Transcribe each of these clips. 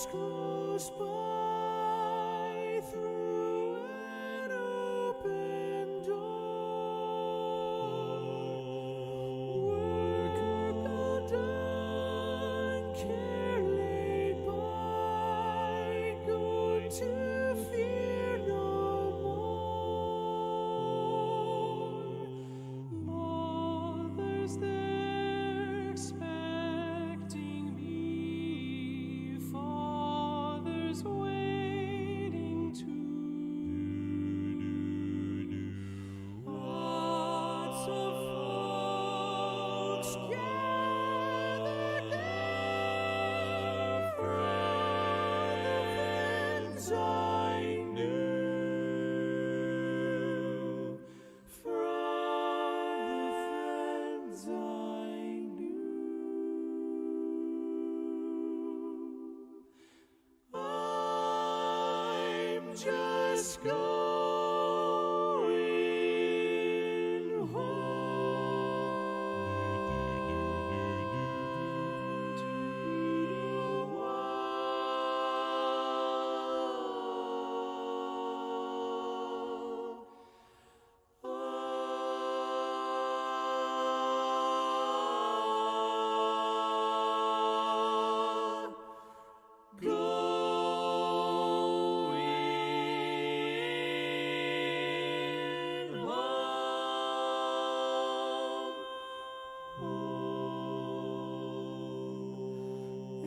close by through an open door. Work all done, care laid by, going to fear no more. Mother's there expecting me, father's waiting too. Lots of folks gathered there from the friends I knew, from the friends I knew. I'm just going home to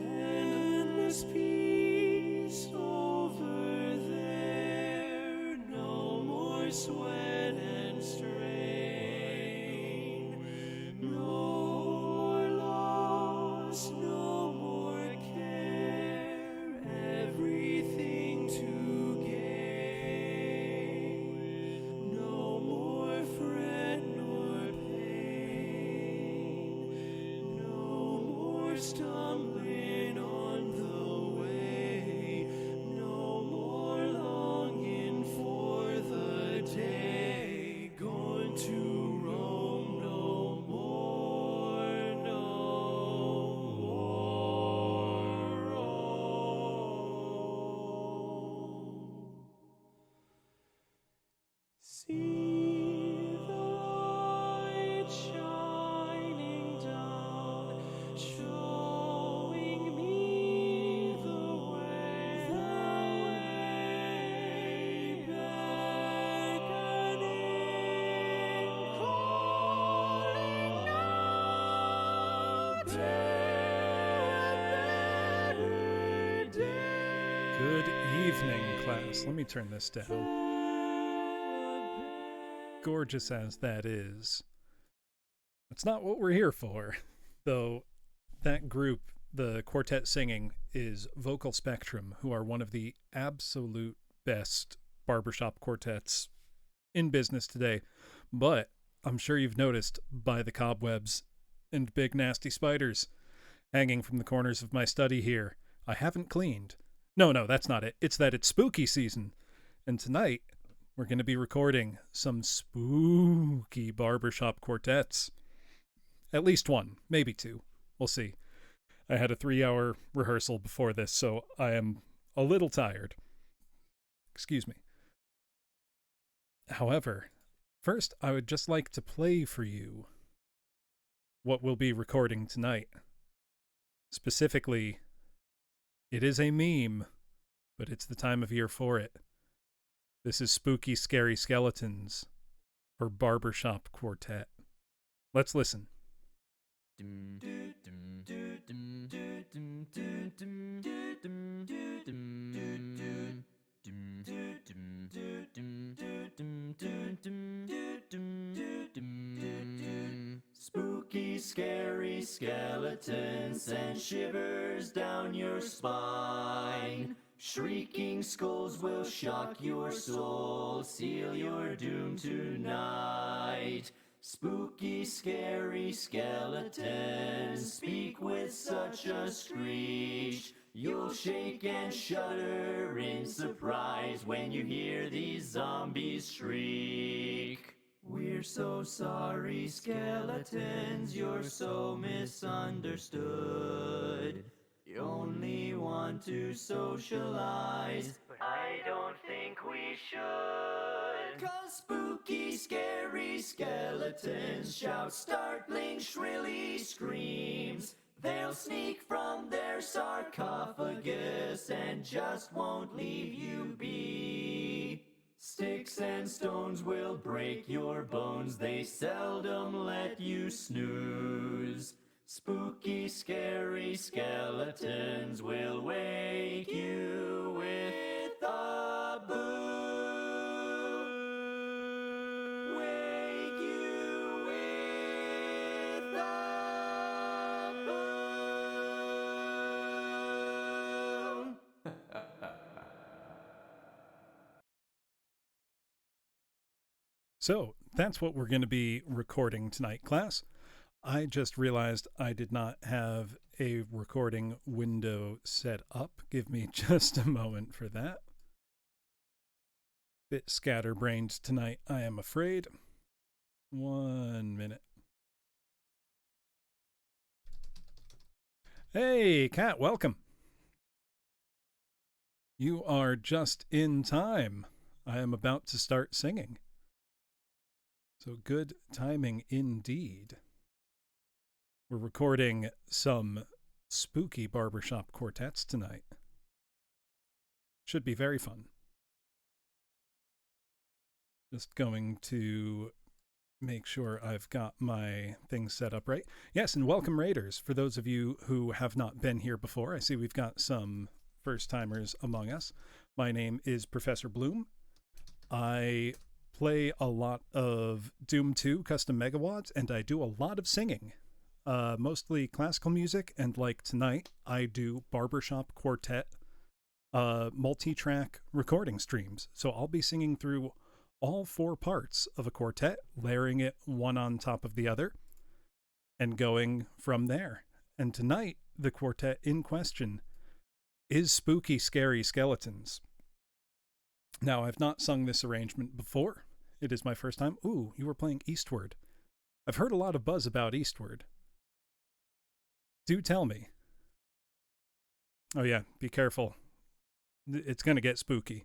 endless peace over there, no more sweat and strain, no more loss, no more care, everything to gain, no more fret nor pain, no more stumbling on the way, no more longing for the day, going to roam no more, no more. See the light shining down, showing me the way beckoning, calling out to a better day. Good evening, class. Let me turn this down. Gorgeous as that is, that's not what we're here for. Though that group, the quartet singing, is Vocal Spectrum, who are one of the absolute best barbershop quartets in business today. But I'm sure you've noticed by the cobwebs and big nasty spiders hanging from the corners of my study here, I haven't cleaned. No, that's not it. It's that it's spooky season. And tonight, we're going to be recording some spooky barbershop quartets. At least one, maybe two. We'll see. I had a 3-hour rehearsal before this, so I am a little tired. Excuse me. However, first I would just like to play for you what we'll be recording tonight. Specifically, it is a meme, but it's the time of year for it. This is Spooky Scary Skeletons for Barbershop Quartet. Let's listen. Spooky, scary skeletons send shivers down your spine. Shrieking skulls will shock your soul, seal your doom tonight. Spooky, scary skeletons speak with such a screech. You'll shake and shudder in surprise when you hear these zombies shriek. We're so sorry, skeletons, you're so misunderstood. We only want to socialize, but I don't think we should. 'Cause spooky, scary skeletons shout startling, shrilly screams. They'll sneak from their sarcophagus and just won't leave you be. Sticks and stones will break your bones, they seldom let you snooze. Spooky, scary skeletons will wake you with a boo. Wake you with a boo. So that's what we're going to be recording tonight, class. I just realized I did not have a recording window set up. Give me just a moment for that. Bit scatterbrained tonight, I am afraid. 1 minute. Hey, Kat, welcome. You are just in time. I am about to start singing. So good timing indeed. We're recording some spooky barbershop quartets tonight. Should be very fun. Just going to make sure I've got my things set up right. Yes, and welcome Raiders. For those of you who have not been here before, I see we've got some first-timers among us. My name is Professor Bloom. I play a lot of Doom 2 custom megawatts, and I do a lot of singing. Mostly classical music, and like tonight, I do barbershop quartet multi-track recording streams. So I'll be singing through all 4 parts of a quartet, layering it one on top of the other, and going from there. And tonight, the quartet in question is Spooky Scary Skeletons. Now, I've not sung this arrangement before. It is my first time. Ooh, you were playing Eastward. I've heard a lot of buzz about Eastward. Do tell me. Oh yeah, be careful. It's going to get spooky.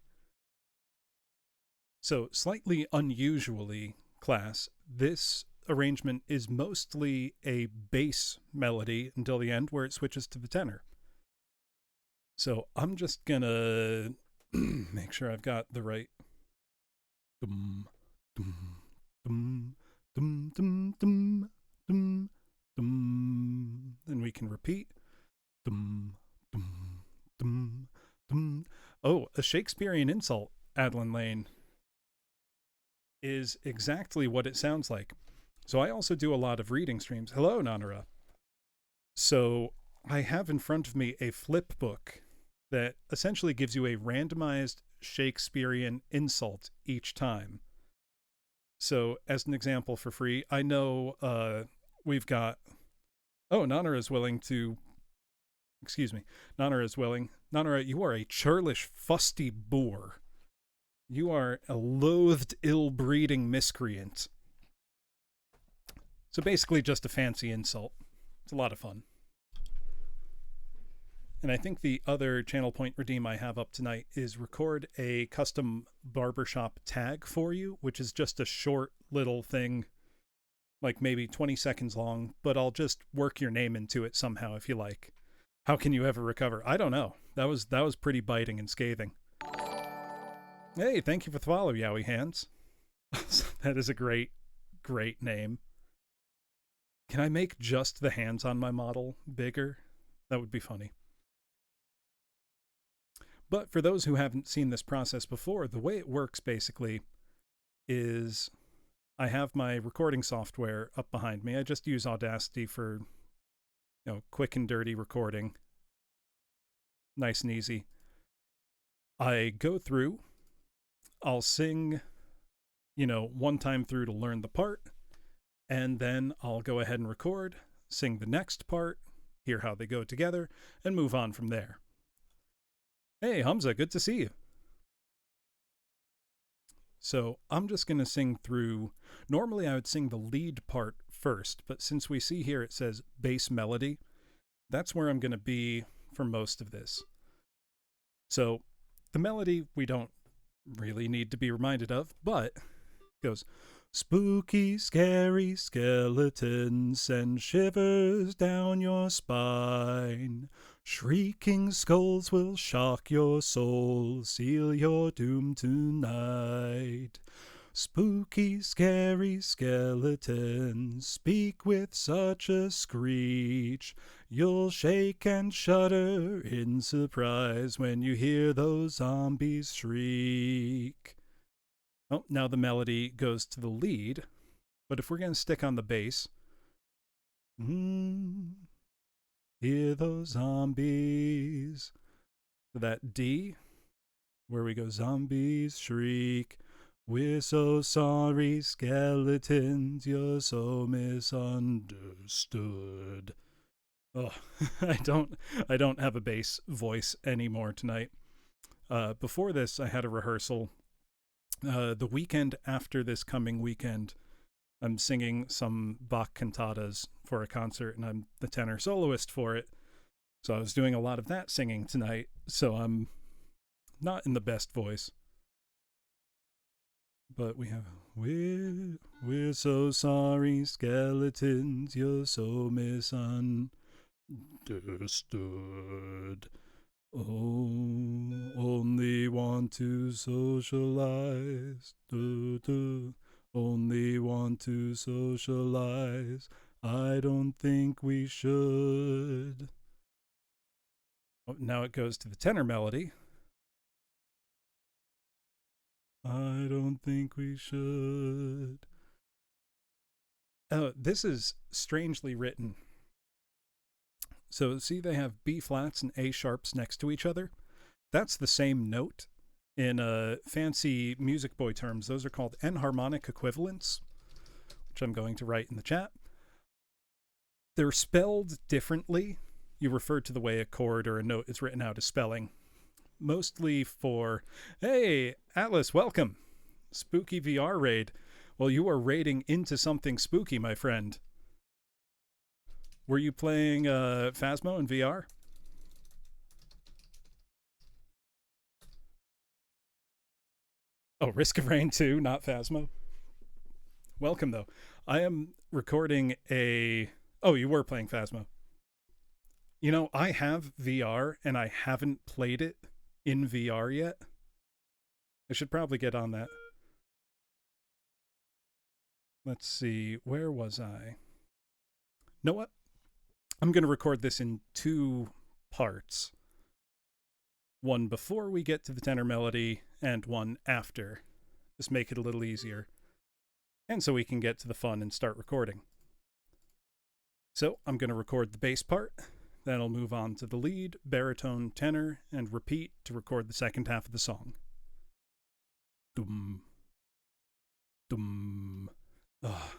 So, slightly unusually, class, this arrangement is mostly a bass melody until the end where it switches to the tenor. So, I'm just going to make sure I've got the right dum dum dum dum dum dum dum dum. Then we can repeat dum dum dum dum. Oh, a Shakespearean insult, Adlin Lane, is exactly what it sounds like. So I also do a lot of reading streams. Hello, Nanara. So I have in front of me a flip book that essentially gives you a randomized Shakespearean insult each time. So as an example for free, I know we've got... Oh, Nanara is willing to... Excuse me. Nanara is willing. Nanara, you are a churlish, fusty boor. You are a loathed, ill-breeding miscreant. So basically just a fancy insult. It's a lot of fun. And I think the other channel point redeem I have up tonight is record a custom barbershop tag for you, which is just a short little thing, like maybe 20 seconds long, but I'll just work your name into it somehow if you like. How can you ever recover? I don't know. That was pretty biting and scathing. Hey, thank you for the follow, Yowie Hands. That is a great, great name. Can I make just the hands on my model bigger? That would be funny. But for those who haven't seen this process before, the way it works basically is I have my recording software up behind me. I just use Audacity for, quick and dirty recording. Nice and easy. I go through, I'll sing, one time through to learn the part, and then I'll go ahead and record, sing the next part, hear how they go together, and move on from there. Hey, Hamza, good to see you. So I'm just going to sing through. Normally I would sing the lead part first, but since we see here it says bass melody, that's where I'm going to be for most of this. So the melody we don't really need to be reminded of, but it goes, spooky, scary skeletons send shivers down your spine. Shrieking skulls will shock your soul, seal your doom tonight. Spooky, scary skeletons speak with such a screech. You'll shake and shudder in surprise when you hear those zombies shriek. Oh, now the melody goes to the lead, but if we're going to stick on the bass, hear those zombies. So that D, where we go, zombies shriek. We're so sorry, skeletons, you're so misunderstood. Oh, I don't have a bass voice anymore tonight. Before this, I had a rehearsal. The weekend after this coming weekend, I'm singing some Bach cantatas for a concert, and I'm the tenor soloist for it. So I was doing a lot of that singing tonight, so I'm not in the best voice. But we have, we're so sorry, skeletons, you're so misunderstood. Oh, only want to socialize. Only want to socialize. I don't think we should. Oh, now it goes to the tenor melody. I don't think we should. Oh, this is strangely written. So see, they have B flats and A sharps next to each other. That's the same note. In fancy music boy terms, those are called enharmonic equivalents, which I'm going to write in the chat. They're spelled differently. You refer to the way a chord or a note is written out as spelling. Mostly for, hey, Atlas, welcome. Spooky VR raid. Well, you are raiding into something spooky, my friend. Were you playing Phasmo in VR? Oh, Risk of Rain 2, not Phasmo. Welcome, though. I am recording a... Oh, you were playing Phasmo. You know, I have VR, and I haven't played it in VR yet. I should probably get on that. Let's see, where was I? Know what? I'm going to record this in 2 parts. One before we get to the tenor melody, and one after. Just make it a little easier. And so we can get to the fun and start recording. So I'm going to record the bass part. Then I'll move on to the lead, baritone, tenor, and repeat to record the second half of the song. Dum. Dum. Ugh.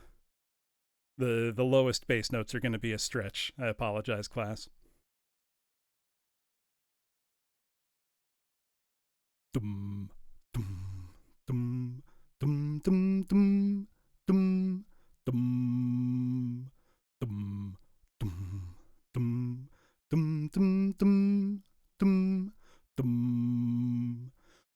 The lowest bass notes are going to be a stretch. I apologize, class. Dum, dum, dum, dum, dum, dum, dum, dum, dum, dum, dum, dum, dum, dum, dum, dum.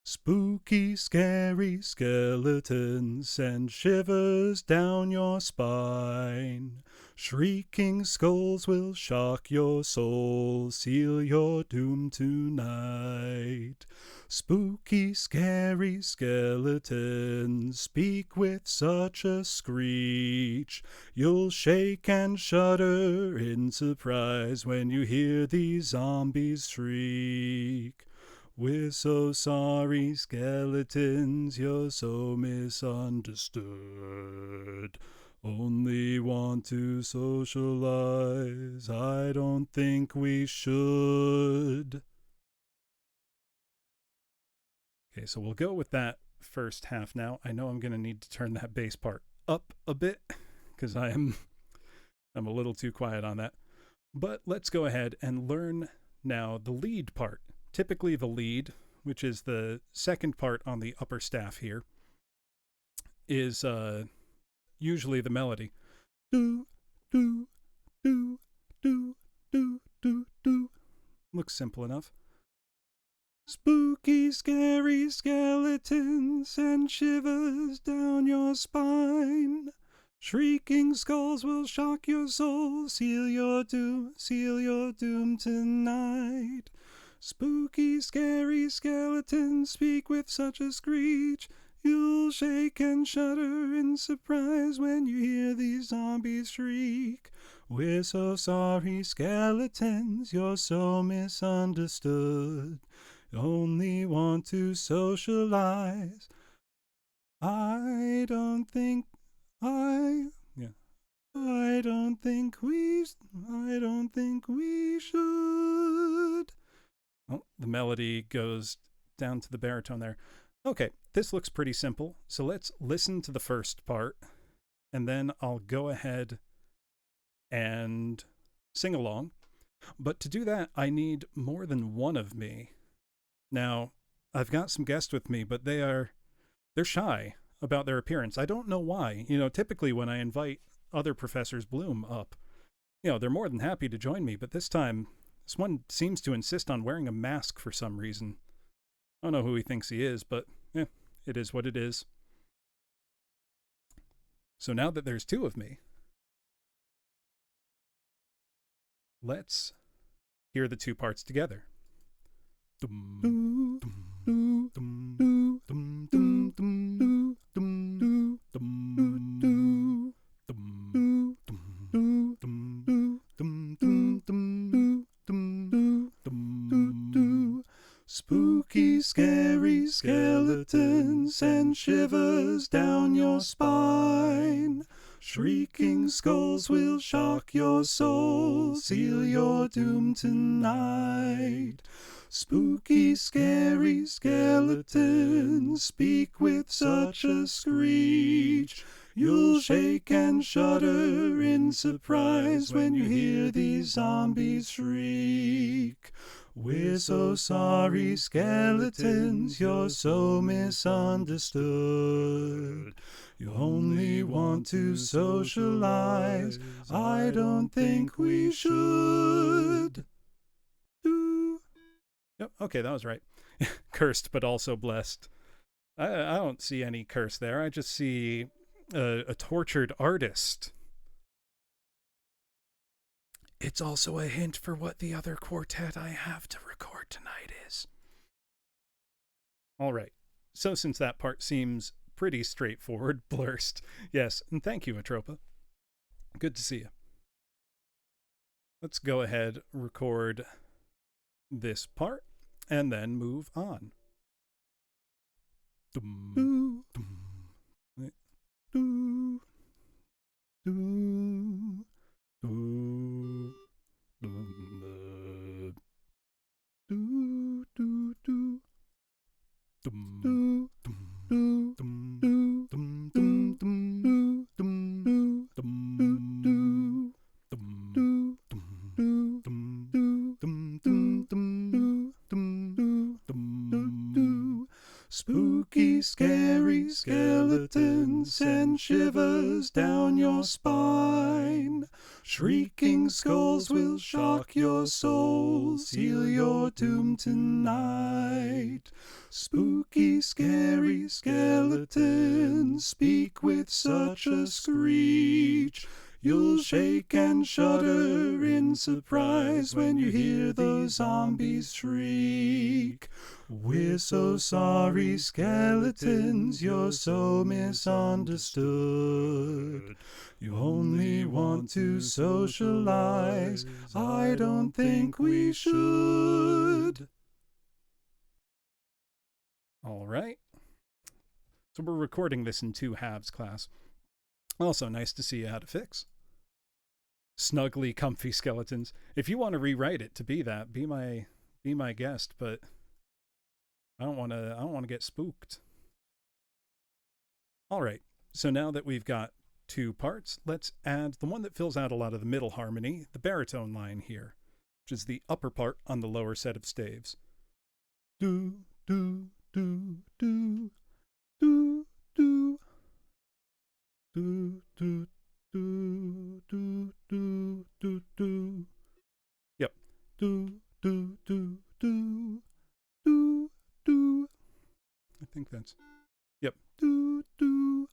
Spooky, scary skeletons send shivers down your spine. Shrieking skulls will shock your soul, seal your doom tonight. Spooky, scary skeletons speak with such a screech. You'll shake and shudder in surprise when you hear these zombies shriek. We're so sorry, skeletons, you're so misunderstood. Only want to socialize, I don't think we should. Okay, so we'll go with that first half now. I know I'm going to need to turn that bass part up a bit, because I'm a little too quiet on that. But let's go ahead and learn now the lead part. Typically the lead, which is the second part on the upper staff here, is usually the melody. Do, do, do, do, do, do, do. Looks looks simple enough. Spooky, scary skeletons send shivers down your spine. Shrieking skulls will shock your soul, seal your doom tonight. Spooky, scary skeletons speak with such a screech. You'll shake and shudder in surprise when you hear these zombies shriek. We're so sorry, skeletons, you're so misunderstood. Only want to socialize. I don't think we should. Oh, the melody goes down to the baritone there. Okay, this looks pretty simple. So let's listen to the first part, and then I'll go ahead and sing along. But to do that, I need more than one of me. Now, I've got some guests with me, but they're shy about their appearance. I don't know why. Typically when I invite other Professors Bloom up, they're more than happy to join me, but this time, this one seems to insist on wearing a mask for some reason. I don't know who he thinks he is, but it is what it is. So now that there's two of me, let's hear the two parts together. Spooky, scary skeletons send shivers down your spine. Shrieking skulls will shock your soul, seal your doom tonight. Spooky, scary skeletons speak with such a screech. You'll shake and shudder in surprise when you hear these zombies shriek. We're so sorry, skeletons, you're so misunderstood. You only want to socialize. I don't think we should. Yep, okay, that was right. Cursed, but also blessed. I don't see any curse there. I just see a tortured artist. It's also a hint for what the other quartet I have to record tonight is. All right. So since that part seems pretty straightforward, blurst. Yes, and thank you, Atropa. Good to see you. Let's go ahead, record this part, and then move on. Spooky, scary skeletons send shivers down your spine. Shrieking skulls will shock your soul, seal your doom tonight. Spooky, scary skeletons speak with such a screech. You'll shake and shudder in surprise when you hear those zombies shriek. We're so sorry, skeletons, you're so misunderstood. You only want to socialize. I don't think we should. All right. So we're recording this in 2 halves, class. Also, nice to see you had a fix. Snuggly, comfy skeletons. If you want to rewrite it to be that, be my guest, but I don't want to get spooked. All right. So now that we've got 2 parts, let's add the one that fills out a lot of the middle harmony, the baritone line here, which is the upper part on the lower set of staves. Do do do do do do do do do do do do do. Yep. Do do do sense. Yep. Do, do,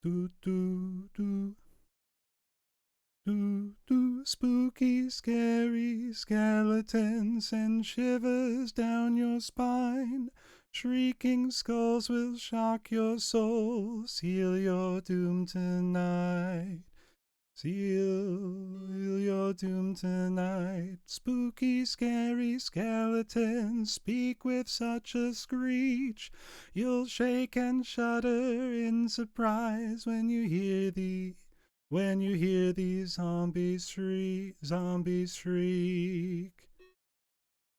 do, do, do. Do, do, spooky, scary skeletons send shivers down your spine. Shrieking skulls will shock your soul. Seal your doom tonight. Seal your doom tonight. Spooky, scary skeletons speak with such a screech. You'll shake and shudder in surprise when you hear these zombies shriek.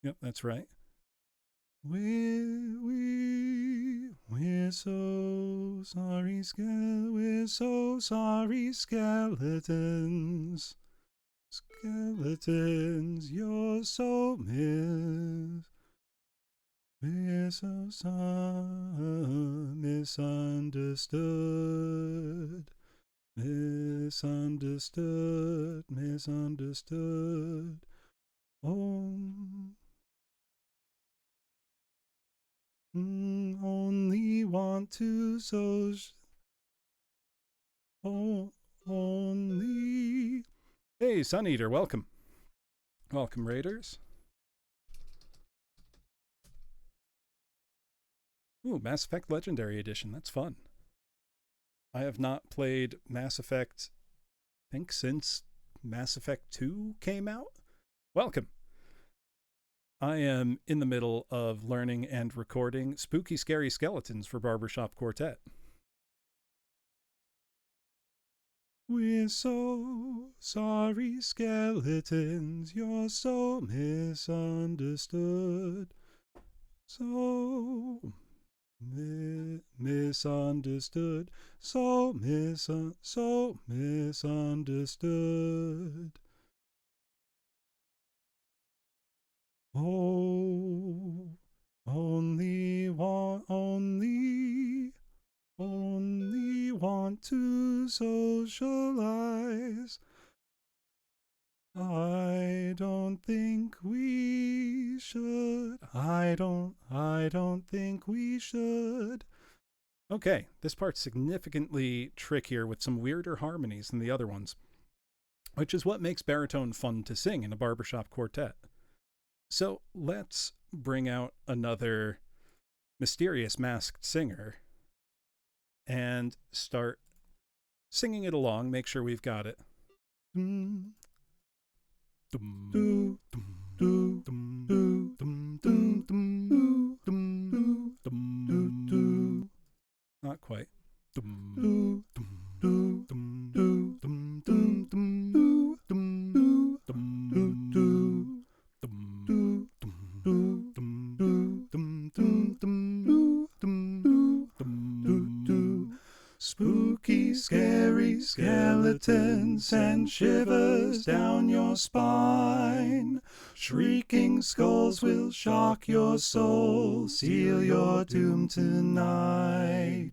Yep, that's right. We're so sorry, we're so sorry, skeletons. Skeletons, you're so we're so misunderstood. Misunderstood. Only want to only. Hey, Sun Eater, welcome. Welcome, Raiders. Ooh, Mass Effect Legendary Edition. That's fun. I have not played Mass Effect, I think, since Mass Effect 2 came out. Welcome. I am in the middle of learning and recording Spooky Scary Skeletons for Barbershop Quartet. We're so sorry, skeletons, you're so misunderstood. So misunderstood. So misunderstood. Oh, only want to socialize. I don't think we should. I don't think we should. Okay, this part's significantly trickier with some weirder harmonies than the other ones, which is what makes baritone fun to sing in a barbershop quartet. So let's bring out another mysterious masked singer and start singing it along. Make sure we've got it. Not quite. Spooky, scary skeletons send shivers down your spine. Shrieking skulls will shock your soul. Seal your doom tonight.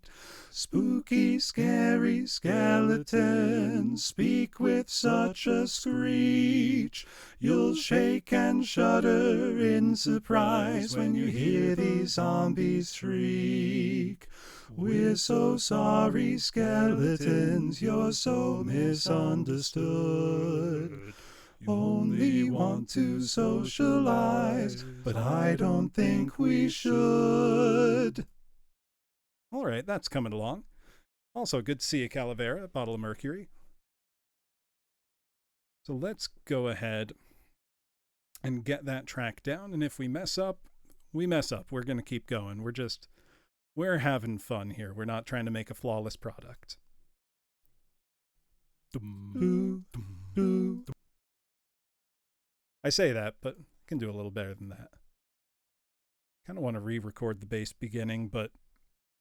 Spooky, scary skeletons speak with such a screech. You'll shake and shudder in surprise when you hear these zombies shriek. We're so sorry, skeletons, you're so misunderstood. Only want to socialize, but I don't think we should. All right, that's coming along. Also, good to see you, Calavera, Bottle of Mercury. So let's go ahead and get that track down, and if we mess up, we mess up. We're going to keep going. We're having fun here. We're not trying to make a flawless product. I say that, but I can do a little better than that. Kind of want to re-record the bass beginning, but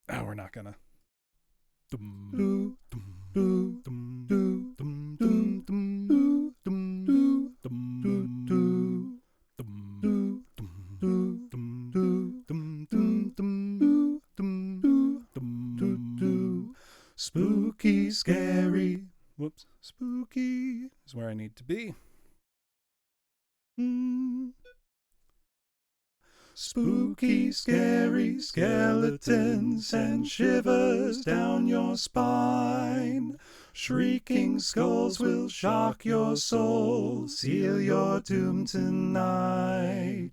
we're not gonna. Spooky, scary. Whoops. Spooky is where I need to be. Spooky, scary skeletons send shivers down your spine. Shrieking skulls will shock your soul, seal your doom tonight.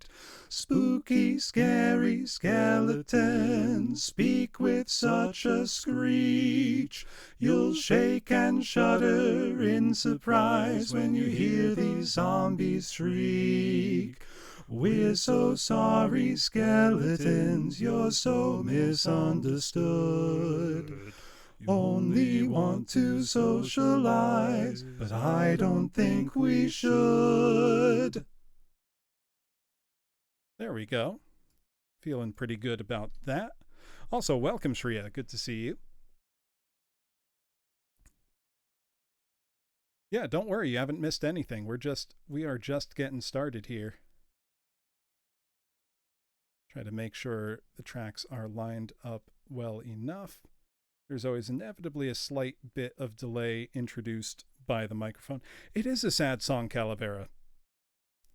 Spooky, scary skeletons speak with such a screech. You'll shake and shudder in surprise when you hear these zombies shriek. We're so sorry, skeletons, you're so misunderstood. Only want to socialize, but I don't think we should. There we go. Feeling pretty good about that. Also, welcome, Shreya. Good to see you. Yeah, don't worry, you haven't missed anything. We are just getting started here. Try to make sure the tracks are lined up well enough. There's always inevitably a slight bit of delay introduced by the microphone. It is a sad song, Calavera.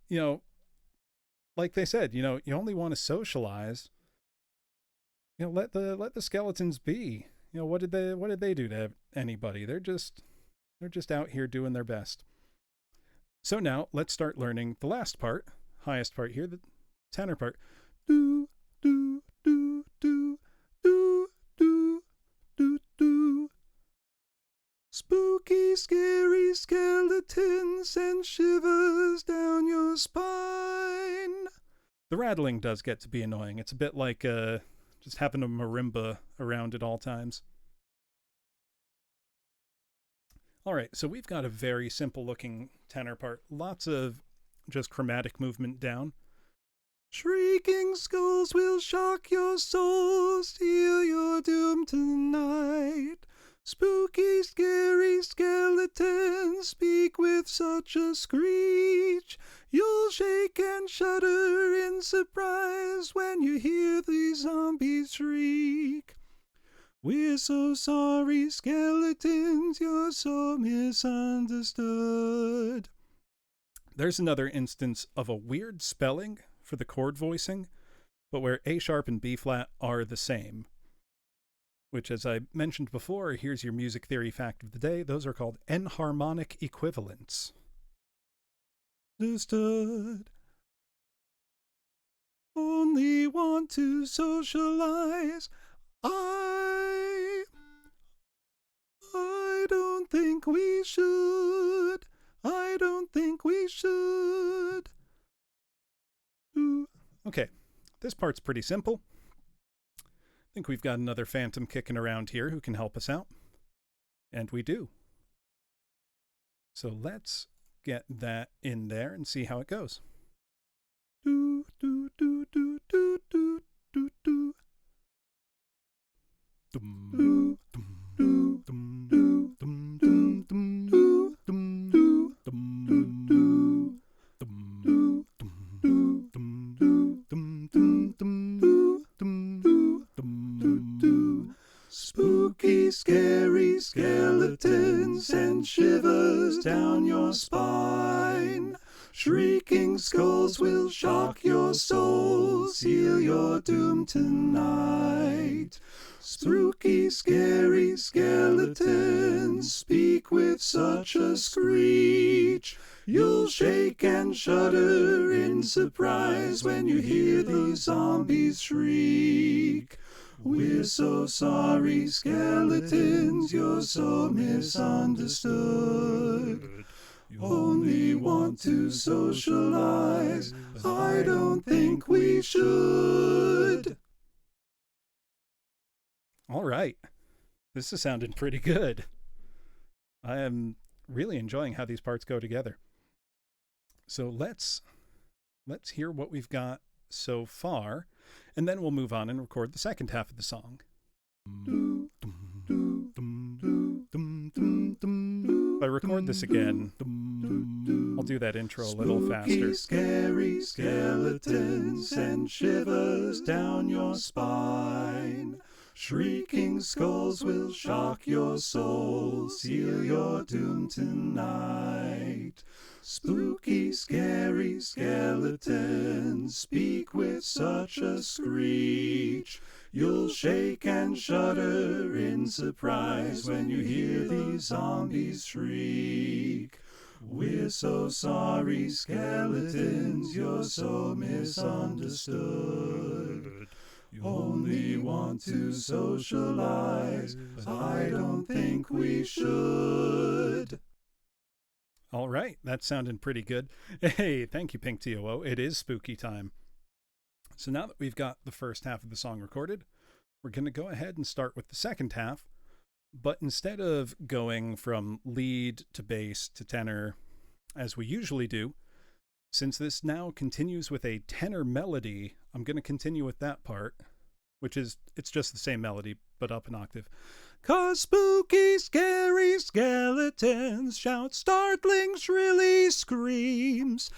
You know, like they said, you only want to socialize. Let the skeletons be. What did they do to anybody? They're just out here doing their best. So now let's start learning the last part, highest part here, the tenor part. Do do do do do do do do. Spooky, scary skeletons send shivers down your spine. The rattling does get to be annoying. It's a bit like just having a marimba around at all times. All right, so we've got a very simple looking tenor part. Lots of just chromatic movement down. Shrieking skulls will shock your soul, steal your doom tonight. Spooky, scary skeletons speak with such a screech. You'll shake and shudder in surprise when you hear these zombies shriek. We're so sorry, skeletons, you're so misunderstood. There's another instance of a weird spelling for the chord voicing, but where A sharp and B flat are the same. Which, as I mentioned before, here's your music theory fact of the day. Those are called enharmonic equivalents. Understood. Only want to socialize. I don't think we should. I don't think we should. Ooh. Okay, this part's pretty simple. I think we've got another phantom kicking around here who can help us out. And we do. So let's get that in there and see how it goes. Do, do, do, do, do, do, do, do. Dum, do, do, dum, do, dum, dum, dum, do, dum, do, dum, do, dum, do, dum, do, dum, do, dum, dum, dum, do, dum, do, dum, do. Spooky, scary skeletons send shivers down your spine. Shrieking skulls will shock your soul, seal your doom tonight. Spooky, scary skeletons speak with such a screech. You'll shake and shudder in surprise when you hear these zombies shriek. We're so sorry, skeletons, you're so misunderstood. You only want to socialize. I don't think we should. All right. This is sounding pretty good. I am really enjoying how these parts go together. So let's hear what we've got so far, and then we'll move on and record the second half of the song. If I record this again, I'll do that intro a little faster. Scary skeletons send shivers down your spine. Shrieking skulls will shock your soul, seal your doom tonight. Spooky, scary skeletons speak with such a screech. You'll shake and shudder in surprise when you hear these zombies shriek. We're so sorry, skeletons, you're so misunderstood. You only want to socialize, but I don't think we should. All right, that sounded pretty good. Hey, thank you, Pink TOO. It is spooky time. So now that we've got the first half of the song recorded, we're going to go ahead and start with the second half. But instead of going from lead to bass to tenor, as we usually do, since this now continues with a tenor melody, I'm going to continue with that part, which is, it's just the same melody, but up an octave. 'Cause spooky, scary skeletons shout startling, shrilly screams.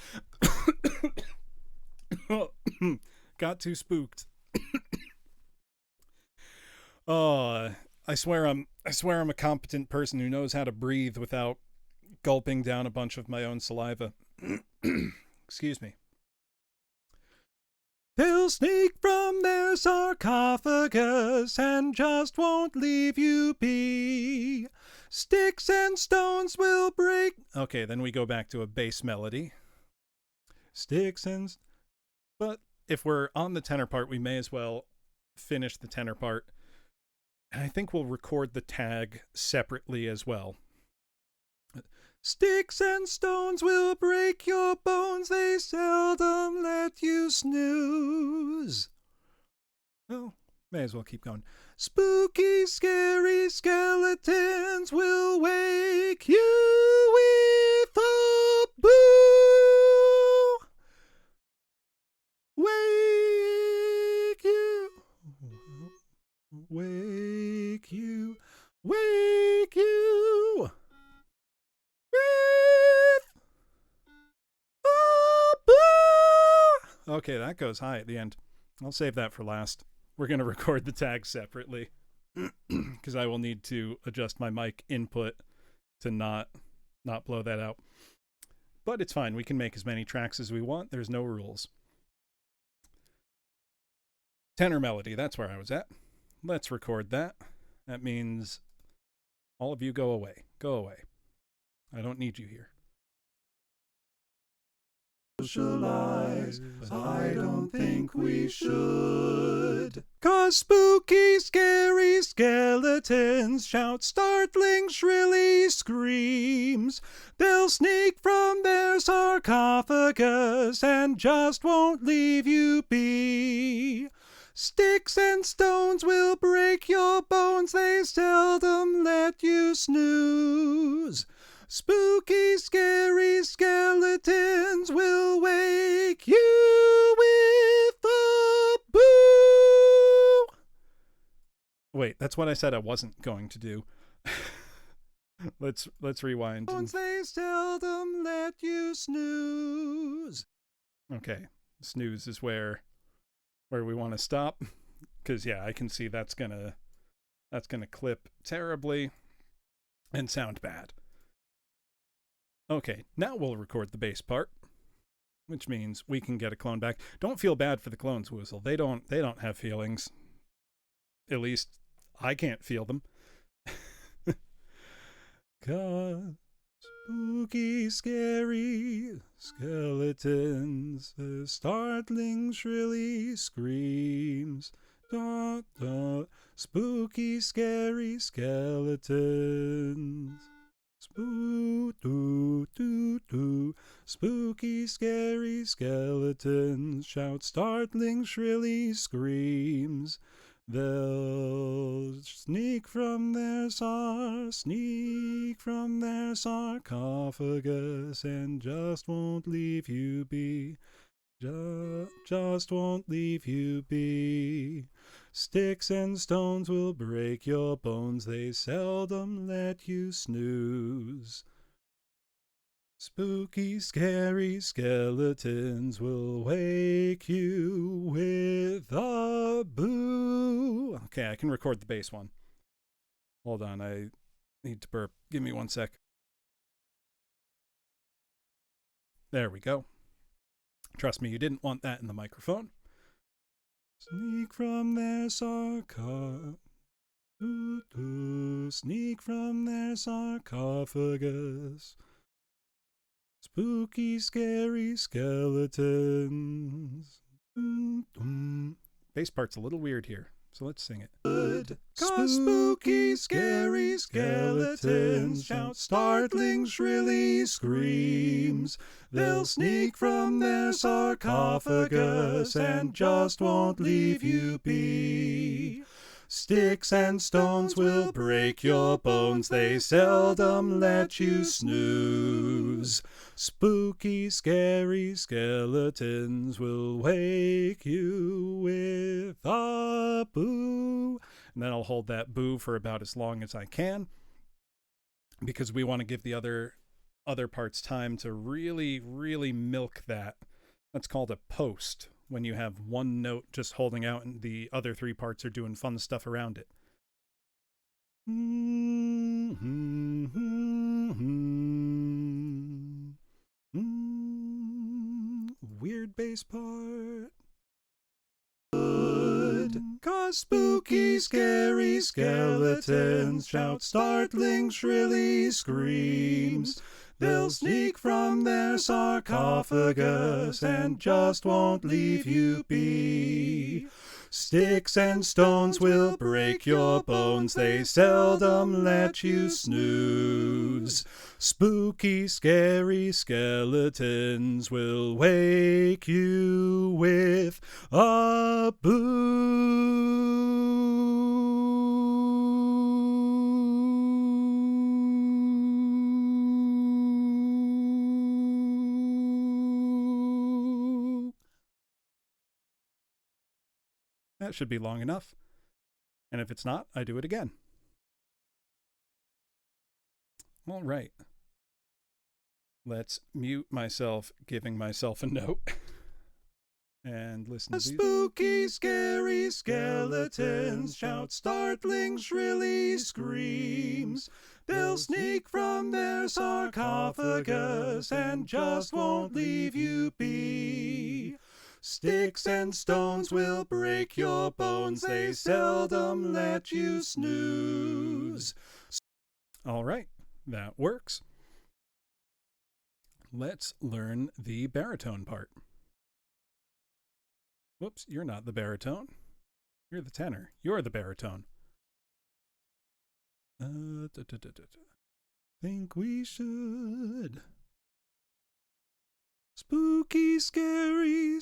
Got too spooked. Oh, I swear I'm a competent person who knows how to breathe without gulping down a bunch of my own saliva. Excuse me. They'll sneak from their sarcophagus and just won't leave you be. Sticks and stones will break. Okay, then we go back to a bass melody. Sticks and... But if we're on the tenor part, we may as well finish the tenor part. And I think we'll record the tag separately as well. Sticks and stones will break your bones, they seldom let you snooze. Well, may as well keep going. Spooky, scary skeletons will wake you with a boo. Wake you. Wake you. Wake you. Okay, that goes high at the end. I'll save that for last. We're going to record the tags separately because I will need to adjust my mic input to not blow that out. But it's fine. We can make as many tracks as we want. There's no rules. Tenor melody, that's where I was at. Let's record that. That means all of you go away. Go away. I don't need you here. Socialize, but I don't think we should. 'Cause spooky, scary skeletons shout startling, shrilly screams. They'll sneak from their sarcophagus and just won't leave you be. Sticks and stones will break your bones, they seldom let you snooze. Spooky, scary skeletons will wake you with a boo. Wait, that's what I said I wasn't going to do. Let's rewind. They seldom let you snooze. Okay, snooze is where we want to stop, because yeah, I can see that's gonna clip terribly and sound bad. Okay, now we'll record the bass part, which means we can get a clone back. Don't feel bad for the clones, Woozle. They don't have feelings. At least I can't feel them. 'Cause spooky, scary skeletons, startling, shrilly screams. Da, da. Spooky, scary skeletons. Spooky, scary skeletons shout startling, shrilly screams. They'll sneak from their sarcophagus and just won't leave you be. Just won't leave you be. Sticks and stones will break your bones, they seldom let you snooze. Spooky, scary skeletons will wake you with a boo. Okay, I can record the bass one. Hold on, I need to burp. Give me 1 sec. There we go. Trust me, you didn't want that in the microphone. Sneak from their sarcophagus. Sneak from their sarcophagus. Spooky, scary skeletons. Bass part's a little weird here, so let's sing it. Spooky, scary skeletons shout startling, shrilly screams. They'll sneak from their sarcophagus and just won't leave you be. Sticks and stones will break your bones, they seldom let you snooze. Spooky, scary skeletons will wake you with a boo. And then I'll hold that boo for about as long as I can, because we want to give the other parts time to really, really milk that. That's called a post, when you have one note just holding out and the other three parts are doing fun stuff around it. Weird bass part. 'Cause spooky, scary skeletons shout startling, shrilly screams. They'll sneak from their sarcophagus and just won't leave you be. Sticks and stones will break your bones, they seldom let you snooze. Spooky, scary skeletons will wake you with a boo. That should be long enough. And if it's not, I do it again. All right. Let's mute myself, giving myself a note. And listen to Spooky, scary skeletons shout startling, shrilly screams. They'll sneak from their sarcophagus and just won't leave you be. Sticks and stones will break your bones, they seldom let you snooze. All right, that works. Let's learn the baritone part. Whoops, you're not the baritone. You're the tenor. You're the baritone. Think we should. Spooky, scary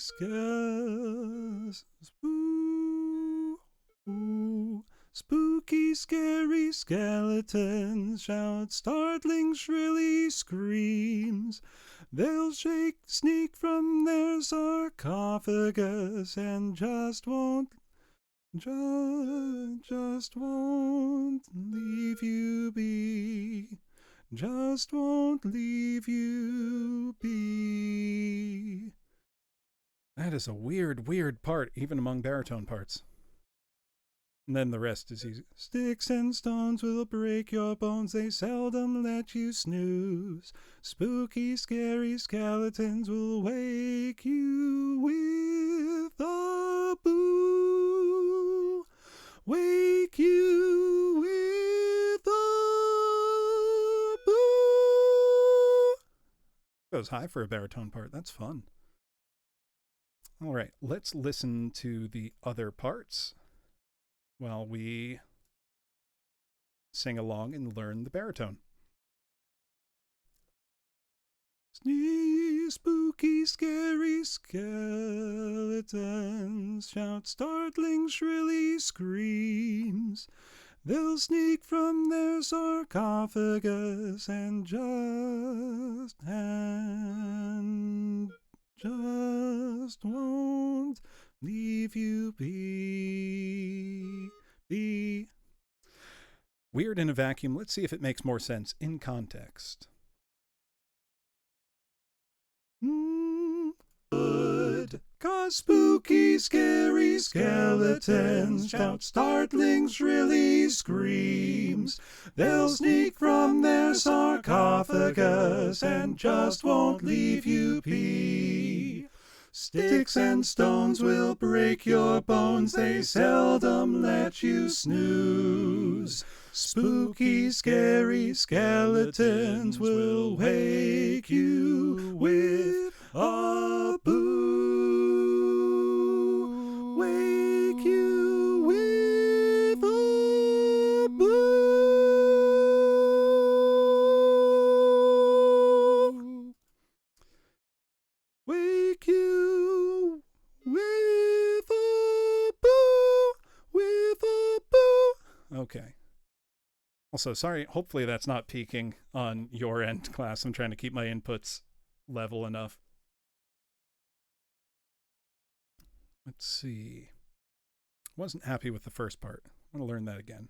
spooky, scary skeletons shout startling, shrilly screams. They'll sneak from their sarcophagus and just won't leave you be. Just won't leave you be. That is a weird part, even among baritone parts. And then the rest is easy. Sticks and stones will break your bones, they seldom let you snooze. Spooky, scary skeletons will wake you with a boo. Wake you with a boo. Goes high for a baritone part. That's fun. All right, let's listen to the other parts while we sing along and learn the baritone. Spooky, scary skeletons shout startling, shrilly screams. They'll sneak from their sarcophagus and just won't leave you be. Weird in a vacuum. Let's see if it makes more sense in context. Good. 'Cause spooky, scary skeletons shout startling, shrilly screams. They'll sneak from their sarcophagus and just won't leave you be. Sticks and stones will break your bones, they seldom let you snooze. Spooky, scary skeletons will wake you with a boo. Wake you with a boo. Wake you with a boo. With a boo. Okay. Also, sorry, hopefully that's not peaking on your end, class. I'm trying to keep my inputs level enough. Let's see. Wasn't happy with the first part. I'm going to learn that again.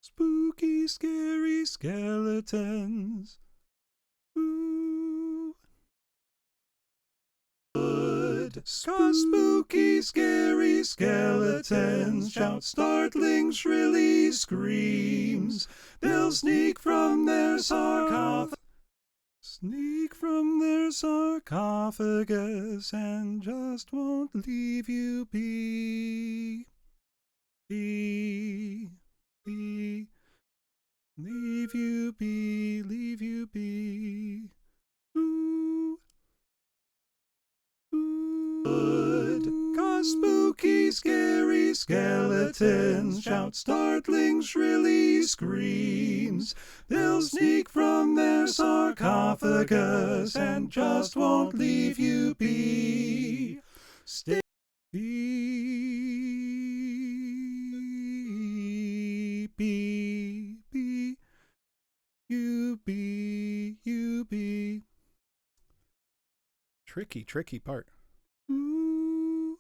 Spooky, scary skeletons. Ooh. Good. 'Cause spooky, scary skeletons shout startling, shrilly screams. They'll sneak from their sarcophagus. Sneak from their sarcophagus and just won't leave you be. Leave you be, leave you be. Ooh. Good. 'Cause spooky, scary skeletons shout startling, shrilly screams. They'll sneak from their sarcophagus and just won't leave you be. Stay. You be. Tricky part. Ooh.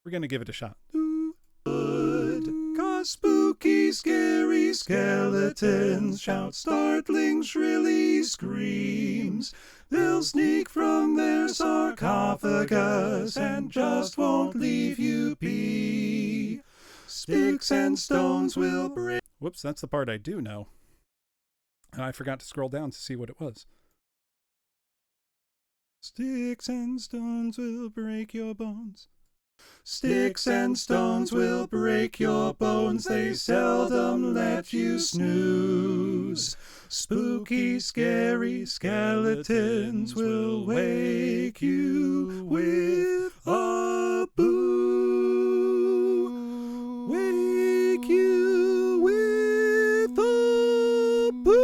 We're going to give it a shot. Ooh. Good. 'Cause spooky, scary skeletons shout startling, shrilly screams. They'll sneak from their sarcophagus and just won't leave you be. Sticks and stones will break. Whoops, that's the part I do know. And I forgot to scroll down to see what it was. Sticks and stones will break your bones. Sticks and stones will break your bones, they seldom let you snooze. Spooky, scary skeletons will wake you with a boo. Wake you with a boo.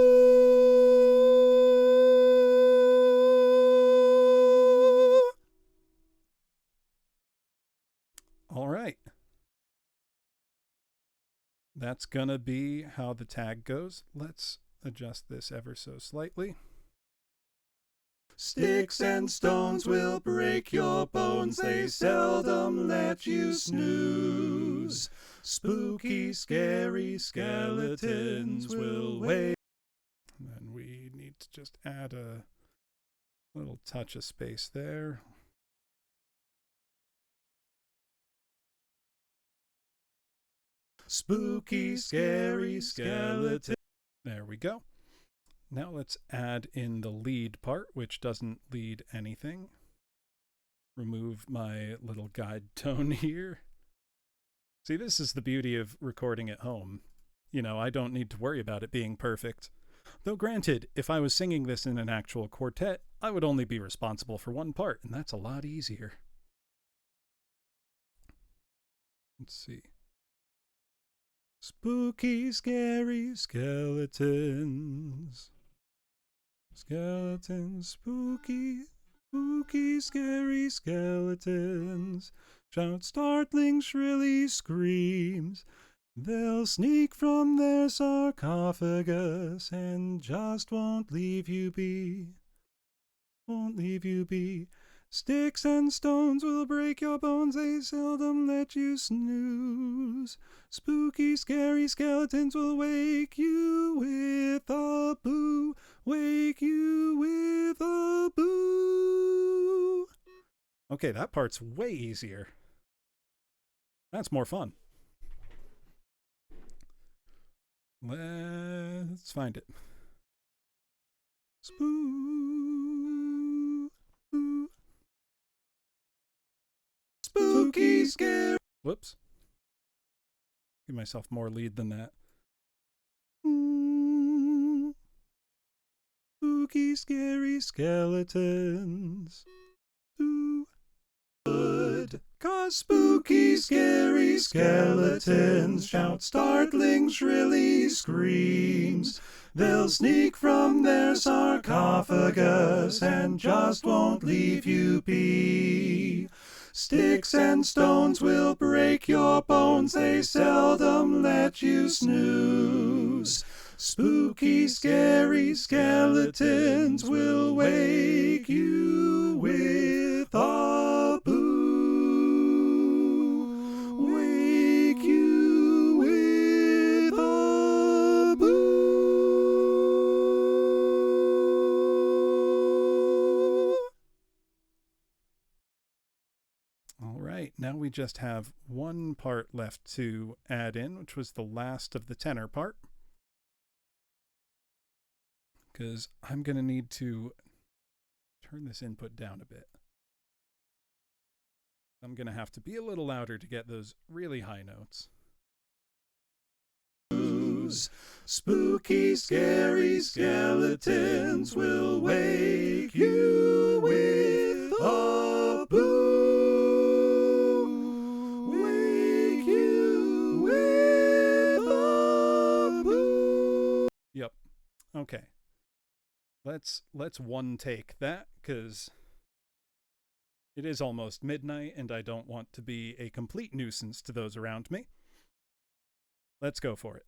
All right. That's gonna be how the tag goes. Let's adjust this ever so slightly. Sticks and stones will break your bones, they seldom let you snooze. Spooky, scary skeletons will wake. And then we need to just add a little touch of space there. Spooky, scary skeleton. There we go. Now let's add in the lead part, which doesn't lead anything. Remove my little guide tone here. See, this is the beauty of recording at home. You know, I don't need to worry about it being perfect. Though granted, if I was singing this in an actual quartet, I would only be responsible for one part, and that's a lot easier. Let's see. Spooky, scary skeletons. Skeletons, spooky, spooky, scary skeletons. Shout startling, shrilly screams. They'll sneak from their sarcophagus and just won't leave you be. Won't leave you be. Sticks and stones will break your bones, they seldom let you snooze. Spooky, scary skeletons will wake you with a boo. Wake you with a boo. Okay, that part's way easier. That's more fun. Let's find it. Spooky, scary. Whoops. Give myself more lead than that. Spooky, scary skeletons. Good. 'Cause spooky, scary skeletons shout startling, shrilly screams. They'll sneak from their sarcophagus and just won't leave you be. Sticks and stones will break your bones, they seldom let you snooze. Spooky, scary skeletons will wake you with a boo. Wake you with a boo. All right, now we just have one part left to add in, which was the last of the tenor part. Because I'm going to need to turn this input down a bit. I'm going to have to be a little louder to get those really high notes. Spooky, scary skeletons will wake you with a boo. Wake you with a boo. Yep. Okay. Let's one take that, because it is almost midnight and I don't want to be a complete nuisance to those around me. Let's go for it.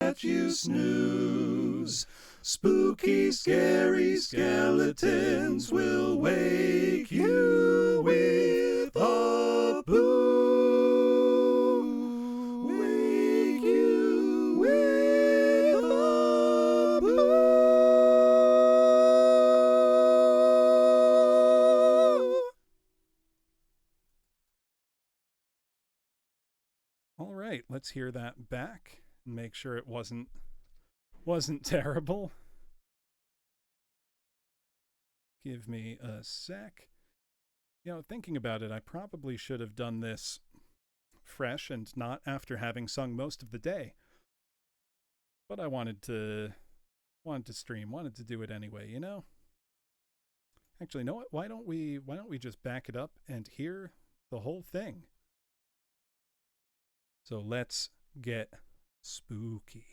Let you snooze. Spooky, scary skeletons will wake you with a boo. Wake you with a boo. All right, let's hear that back and make sure it wasn't terrible. Give me a sec. You know, thinking about it, I probably should have done this fresh and not after having sung most of the day. But I wanted to stream, wanted to do it anyway, you know? Actually, you know what? Why don't we just back it up and hear the whole thing? So let's get spooky.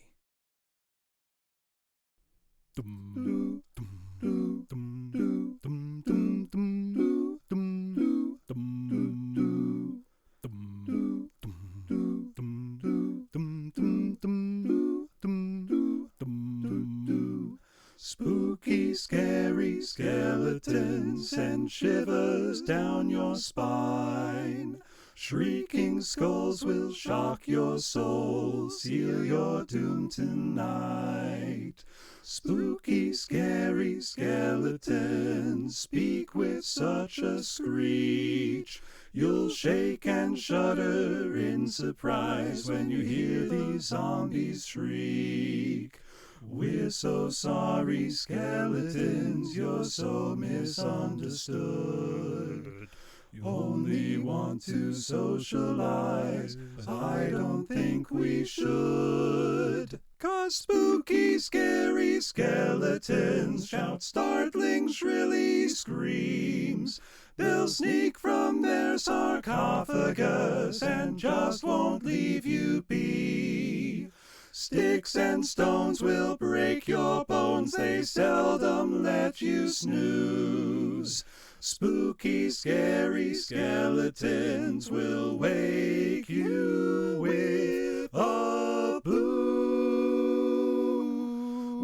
Spooky, scary skeletons send shivers down your spine. Shrieking skulls will shock your soul, seal your doom tonight. Spooky, scary skeletons speak with such a screech. You'll shake and shudder in surprise when you hear these zombies shriek. We're so sorry, skeletons, you're so misunderstood. You only want to socialize, but I don't think we should. 'Cause spooky, scary skeletons shout startling, shrilly screams. They'll sneak from their sarcophagus and just won't leave you be. Sticks and stones will break your bones, they seldom let you snooze. Spooky, scary skeletons will wake you with a boo.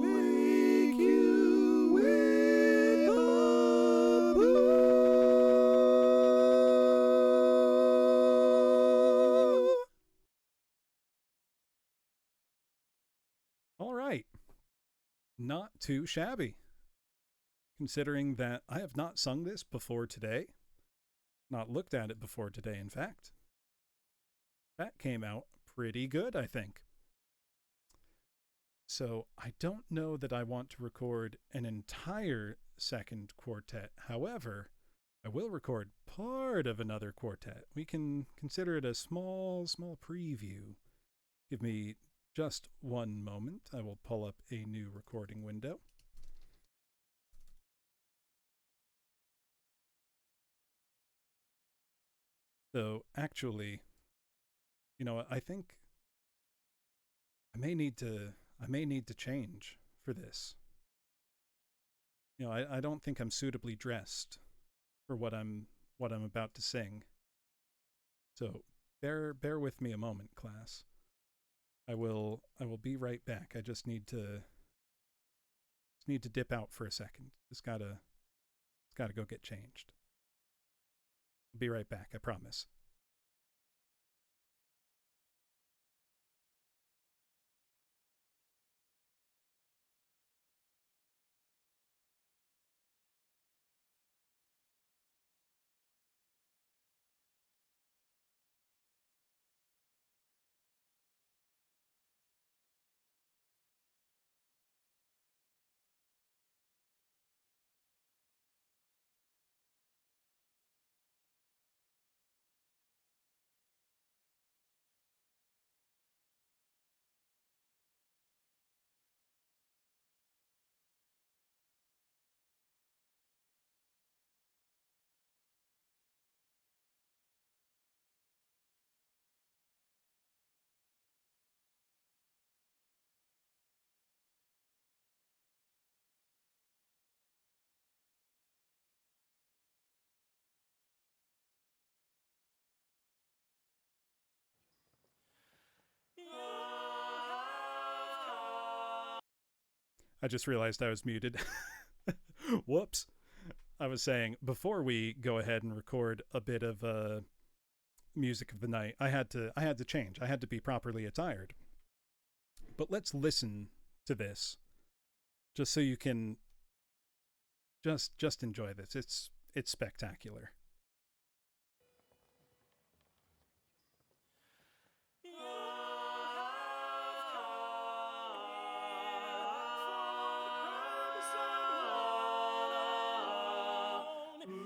Wake you with a boo. All right. Not too shabby. considering that I have not sung this before today, not looked at it before today, in fact. That came out pretty good, I think. So I don't know that I want to record an entire second quartet. However, I will record part of another quartet. We can consider it a small preview. Give me just one moment. I will pull up a new recording window. So actually, I think I may need to change for this. I don't think I'm suitably dressed for what I'm about to sing. So bear with me a moment, class. I will be right back. I just need to dip out for a second. It's gotta go get changed. I'll be right back, I promise. I just realized I was muted. Whoops. I was saying before we go ahead and record a bit of music of the night, I had to change. I had to be properly attired. But let's listen to this, just so you can just enjoy this. It's spectacular.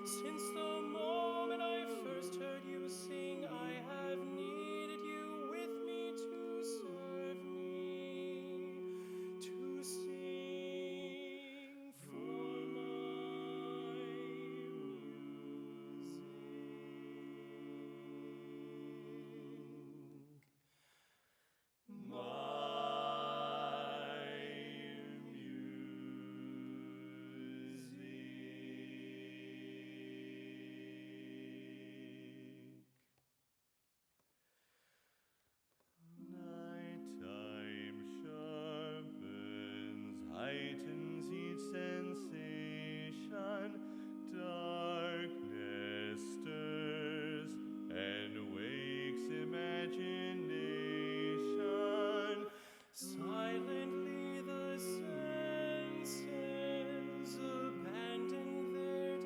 Since the moment I first heard you sing, I have needed you with me to serve me, to sing for my music. Heightens each sensation, darkness stirs and wakes imagination. Silently the senses abandon their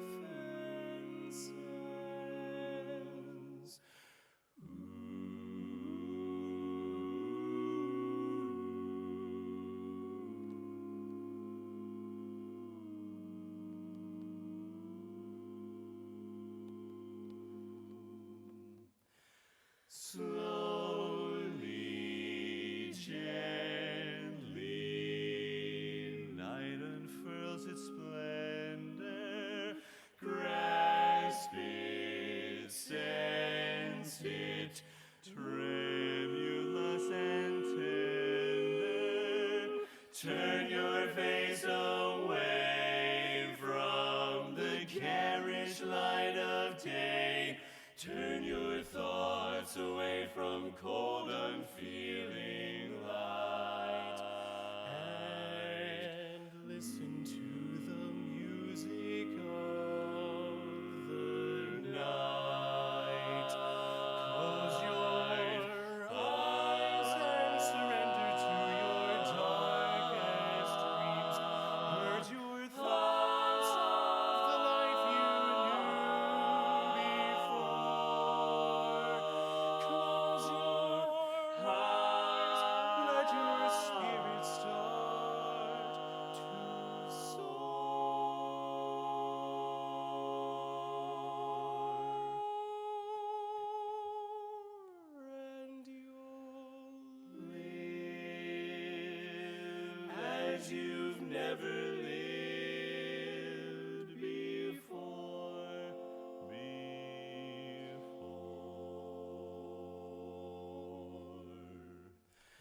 defenses. Slowly, gently, night unfurls its splendor. Grasp it, sense it, tremulous and tender. Turn your face away from the garish light of day. Turn your thoughts away from cold, unfeeling light, and listen to the music of the night. Close your eyes and surrender to your darkest dreams. Purge your thoughts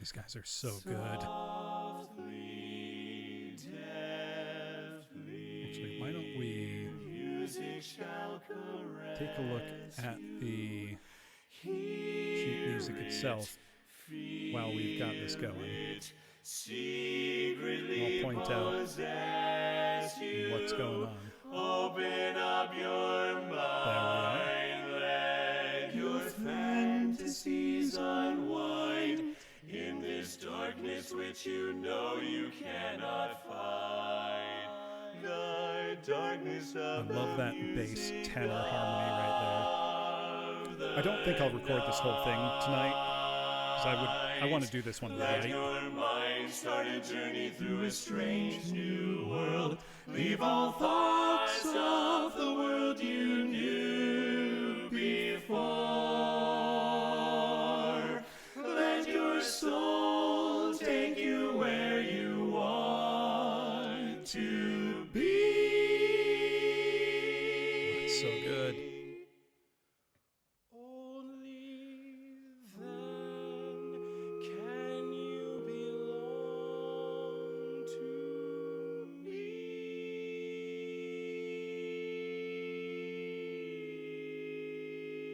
These guys are so good. Softly, deftly, Actually, why don't we music shall caress take a look at the sheet music itself while we've got this going. Secretly I'll point out possess you. what's going on. Open up your mind, let your fantasies unwind in this darkness which you know you cannot fight. The darkness of I love that bass tenor harmony right there. I don't think I'll record this whole thing tonight, because I want to do this one Let right. your mind start a journey through a strange new world. Leave all thoughts of the world you knew before. Let your soul take you where you want to be. It's so good. Only then can you belong to me.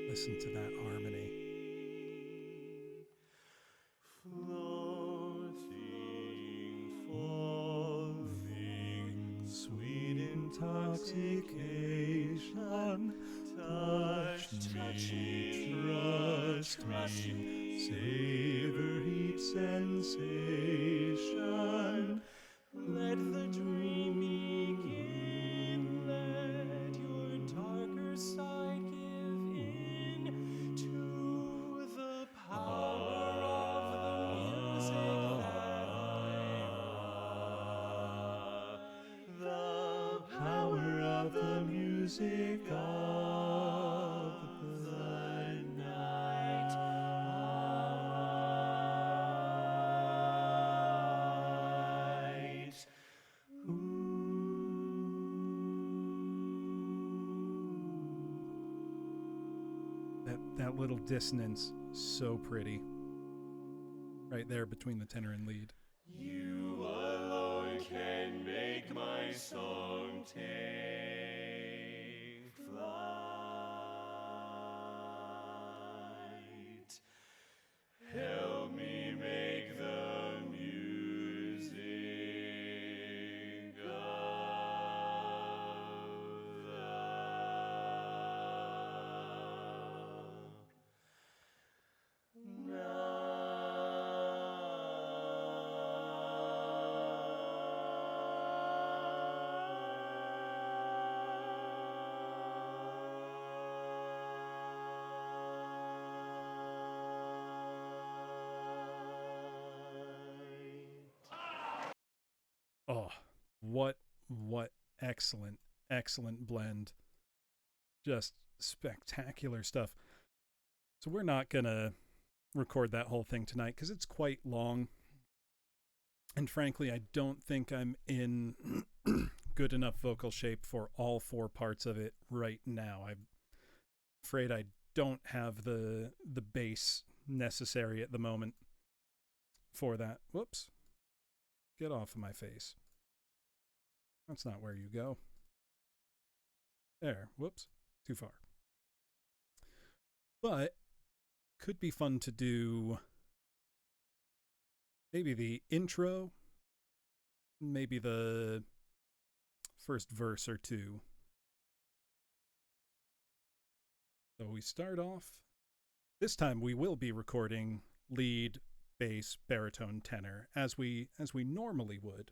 Listen to that harmony. Falling, sweet intoxication. Touch me, trust me, savor each sensation. Let the dream begin. Let your darker side give in to the power of the music of the night. That little dissonance, so pretty. Right there between the tenor and lead. You alone can make my song take flight. Help me make the music of the Oh, what excellent blend. Just spectacular stuff. So we're not gonna record that whole thing tonight because it's quite long. And frankly, I don't think I'm in good enough vocal shape for all four parts of it right now. I'm afraid I don't have the bass necessary at the moment for that. Whoops. Get off of my face. That's not where you go. There. Whoops. Too far. But could be fun to do maybe the intro, maybe the first verse or two. So we start off. This time we will be recording lead, bass, baritone, tenor as we normally would.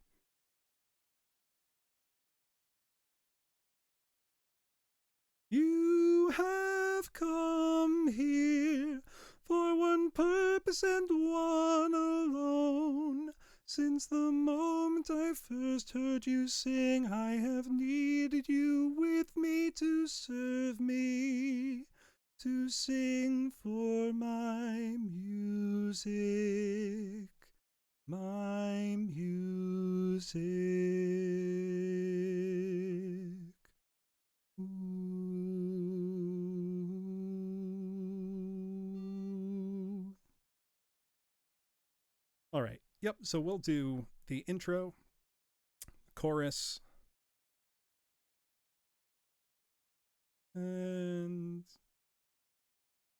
You have come here for one purpose and one alone. Since the moment I first heard you sing, I have needed you with me to serve me, to sing for my music, my music. Yep, so we'll do the intro, chorus, and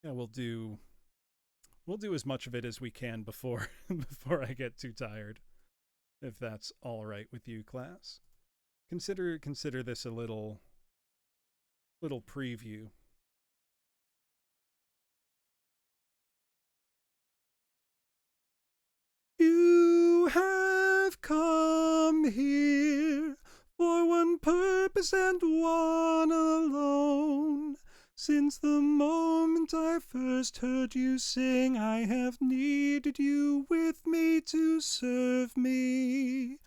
yeah, we'll do as much of it as we can before before I get too tired. If that's all right with you, class. Consider this a little preview. You have come here for one purpose and one alone. Since the moment I first heard you sing, I have needed you with me to serve me,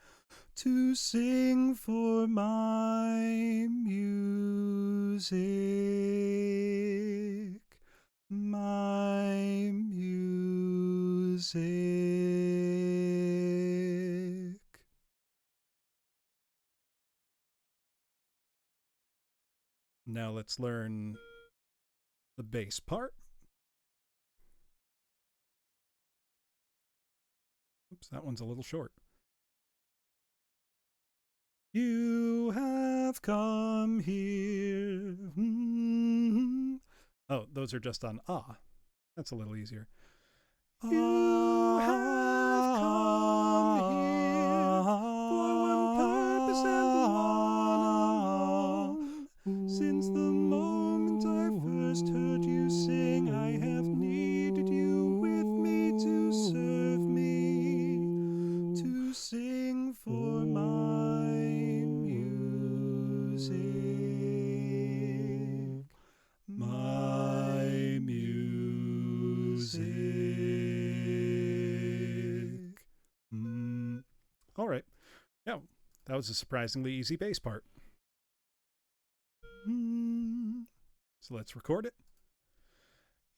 to sing for my music, my music. Now let's learn the bass part. Oops, that one's a little short. You have come here. Mm-hmm. Oh, those are just on ah. That's a little easier. You have come here for one purpose and one alone. Since the moment I first heard you sing, I have needed you with me to serve me, to sing for my music, my music. All right. Yeah, that was a surprisingly easy bass part. So let's record it.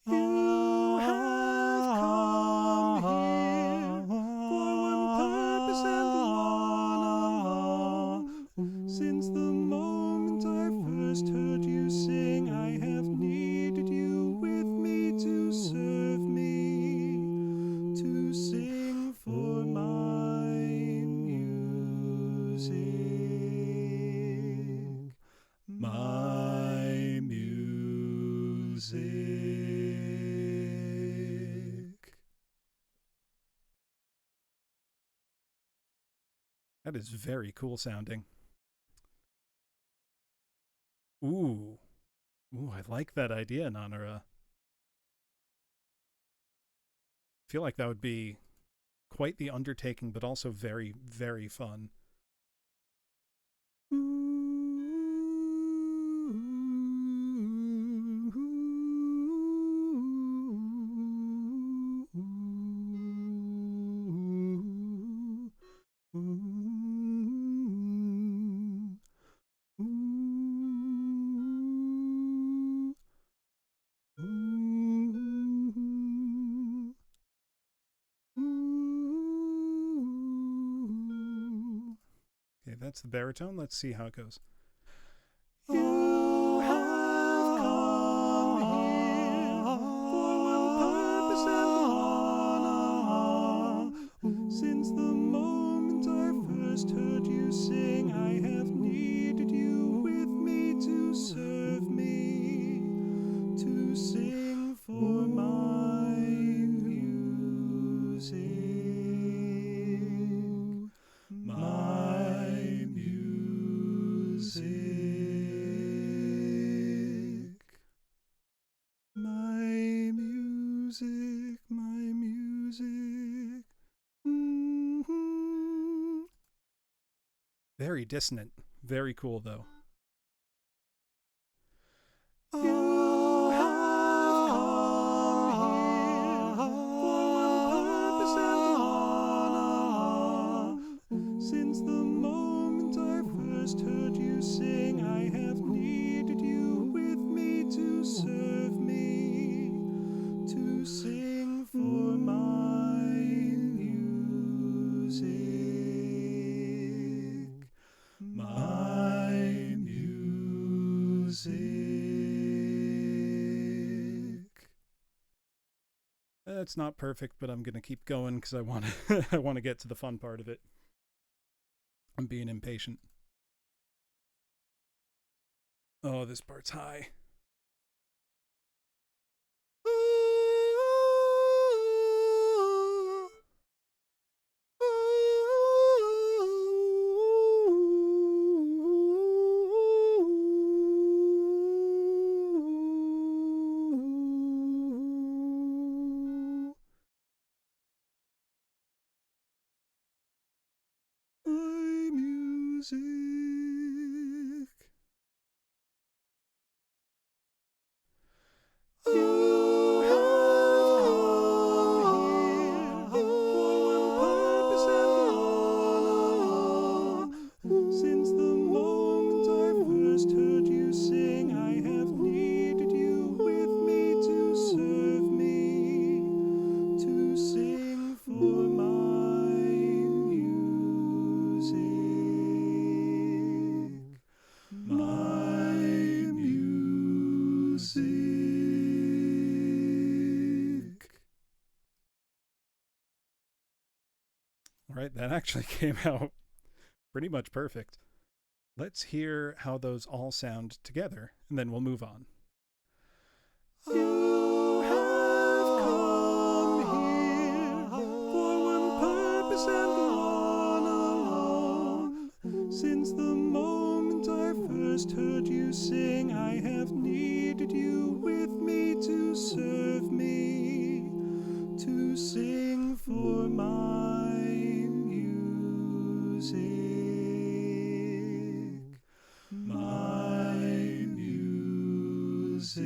You have come here for one purpose and one alone. Since the moment I first heard you sing, I have needed you with me to serve me, to sing for my music, my music. That is very cool sounding. Ooh, I like that idea, Nanara. I feel like that would be quite the undertaking, but also very, very fun. Okay, that's the baritone. Let's see how it goes. You have come here for one purpose and one alone. Since the moment I first heard you sing, I have needed you with me to serve me, to sing for my music, my music, my music, my music. Mm-hmm. Very dissonant. Very cool, though. You have come here for one purpose and one alone. Since the moment I first heard you sing, I have needed you with me to serve me, to sing for my music, my it's not perfect, but I'm gonna keep going because I want to. I want to get to the fun part of it. I'm being impatient. Oh, this part's high. My music. You have come here for one purpose and one alone. Since the moment I first heard you sing, I have needed you with me to serve me, to sing for my music. My music. All right, that actually came out pretty much perfect. Let's hear how those all sound together, and then we'll move on. You have come here for one purpose and one alone. Since the moment I first heard you sing, I have needed you with me to serve me, to sing for my music. My music.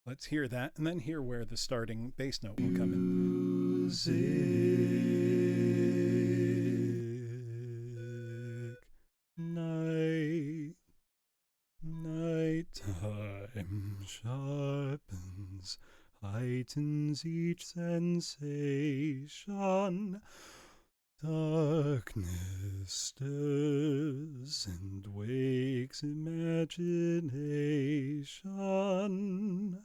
Let's hear that, and then hear where the starting bass note will come in. Music. Nighttime sharpens, heightens each sensation. Darkness stirs and wakes imagination.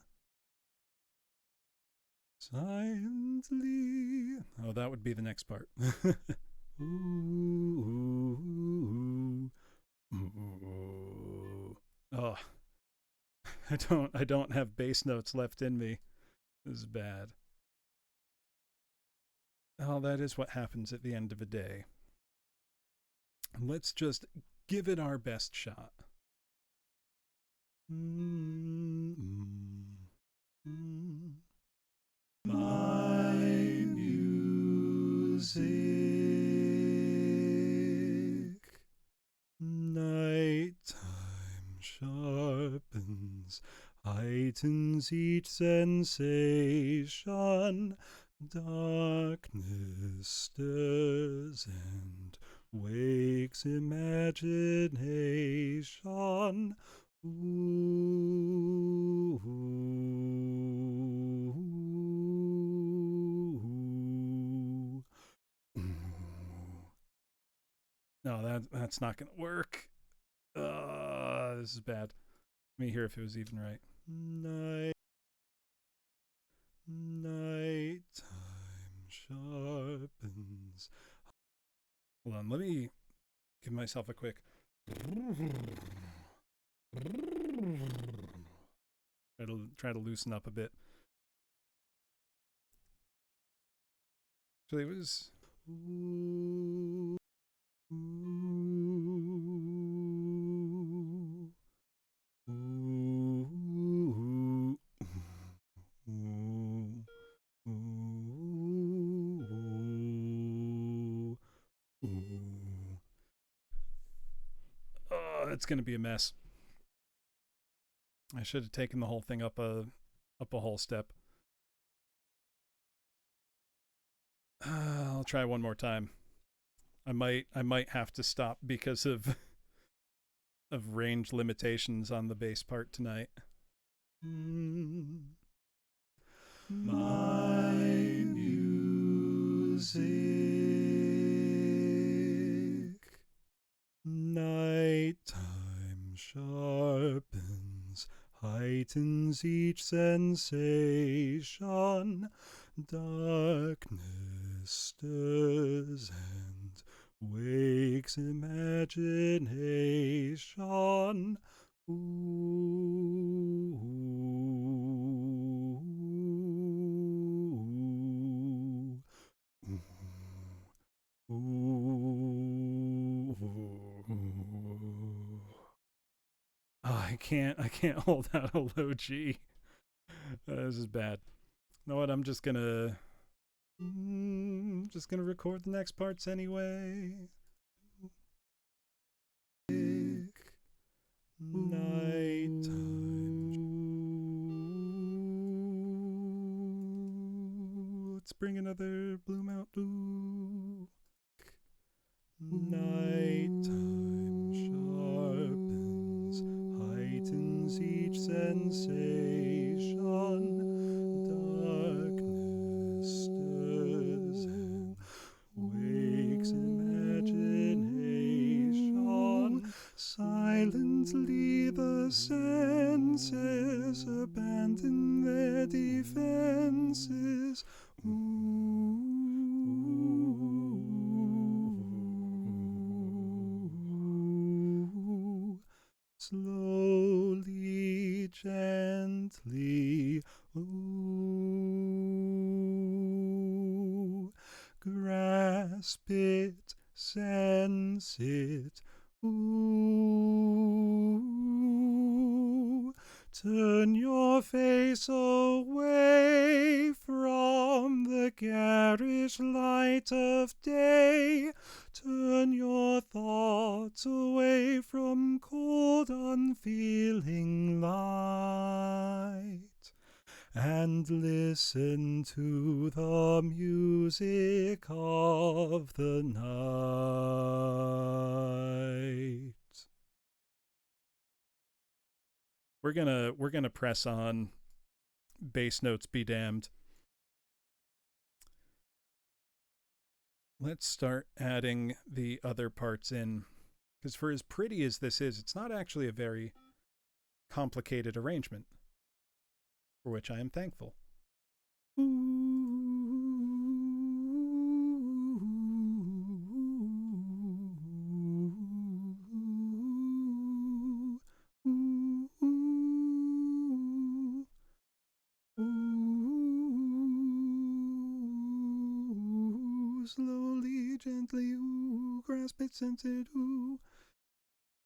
Silently. Oh, that would be the next part. Ooh. Oh, I don't have bass notes left in me. This is bad. Oh, that is what happens at the end of a day. Let's just give it our best shot. My music. Nighttime sharpens, heightens each sensation. Darkness stirs and wakes imagination. Ooh. No, that's not gonna work. This is bad. Let me hear if it was even right. Nighttime sharpens. Hold on, let me give myself a quick. Try to loosen up a bit. Actually, it was. Ooh. Ooh. Ooh. Ooh. Oh, it's gonna be a mess. I should have taken the whole thing up a whole step. I'll try one more time. I might have to stop because of range limitations on the bass part tonight. My music. Nighttime sharpens, heightens each sensation. Darkness stirs and wakes imagination. Oh, I can't hold out a low G. This is bad. You know what? I'm just gonna record the next parts anyway. Nighttime. Let's bring another bloom out. Ooh. Nighttime sharpens, heightens each sensation. Darkness stirs and wakes imagination. Silently the senses abandon their defenses. Slowly, gently, ooh, grasp it, sense it, ooh, turn your face away from the garish light of day. Turn your thoughts away from cold, unfeeling light, and listen to the music of the night. We're gonna press on. Bass notes be damned. Let's start adding the other parts in, because for as pretty as this is, it's not actually a very complicated arrangement, for which I am thankful. Slowly, gently, ooh, grasp it, sense it, ooh.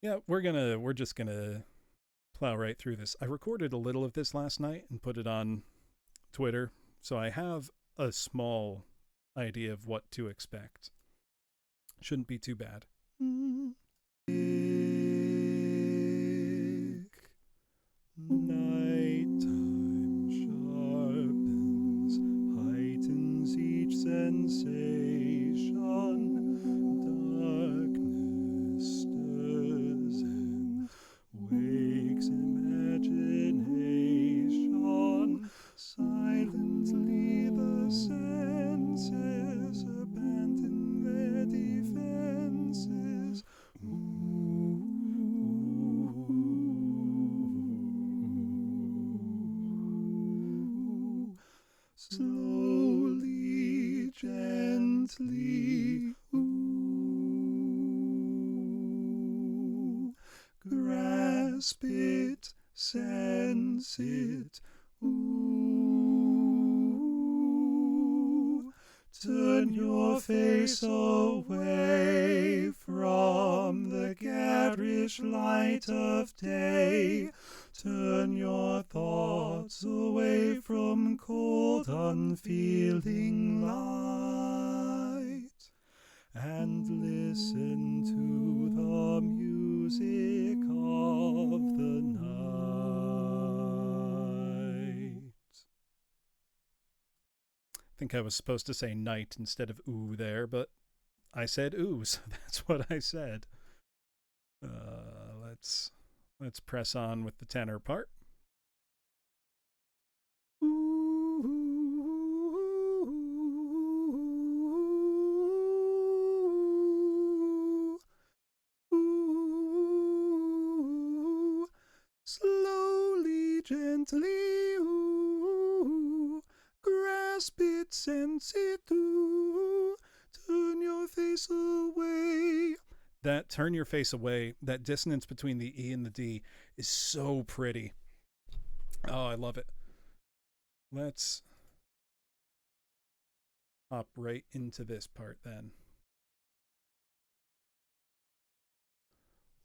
Yeah, we're just gonna plow right through this. I recorded a little of this last night and put it on Twitter, so I have a small idea of what to expect. Shouldn't be too bad. Nighttime sharpens, heightens each sensation. Darkness stirs and wakes imagination. Silently the senses abandon their defenses. Slowly, gently, ooh, grasp it, sense it, ooh, turn your face away from the garish light of day. Turn your thoughts away from cold, unfeeling light, and listen to the music of the night. I think I was supposed to say night instead of ooh there, but I said ooh, so that's what I said. Let's press on with the tenor part. Slowly, gently. gently, ooh, grasp it, sense it, ooh, turn your face away. That turn your face away, that dissonance between the E and the D is so pretty. Oh, I love it. Let's hop right into this part then.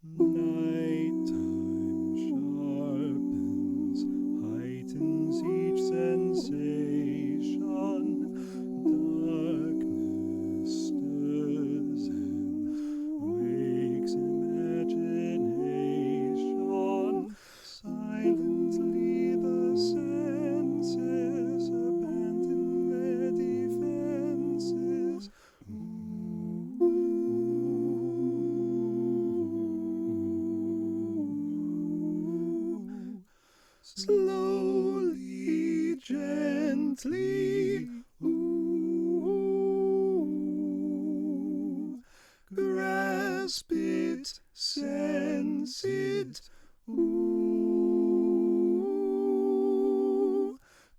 Nighttime sharpens, heightens each sensation. Darkness stirs and wakes imagination. Silently the senses abandon their defenses. Slowly, gently, ooh, grasp it, sense it, ooh,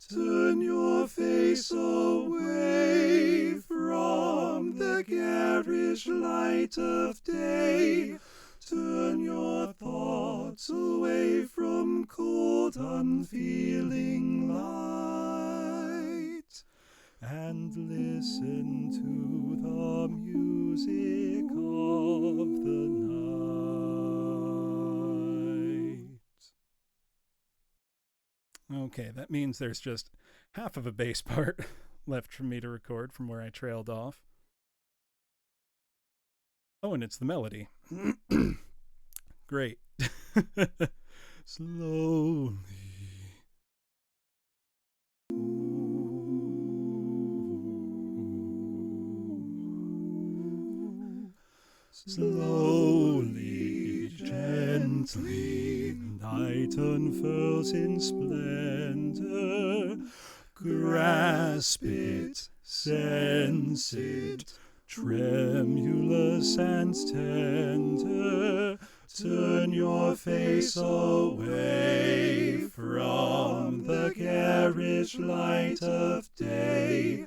turn your face away from the garish light of day. Turn your thoughts away from cold, unfeeling light, and listen to the music of the night. Okay, that means there's just half of a bass part left for me to record from where I trailed off. Oh, and it's the melody. Great. Slowly. Slowly, gently, night unfurls in splendor. Grasp it, sense it, tremulous and tender. Turn your face away from the garish light of day.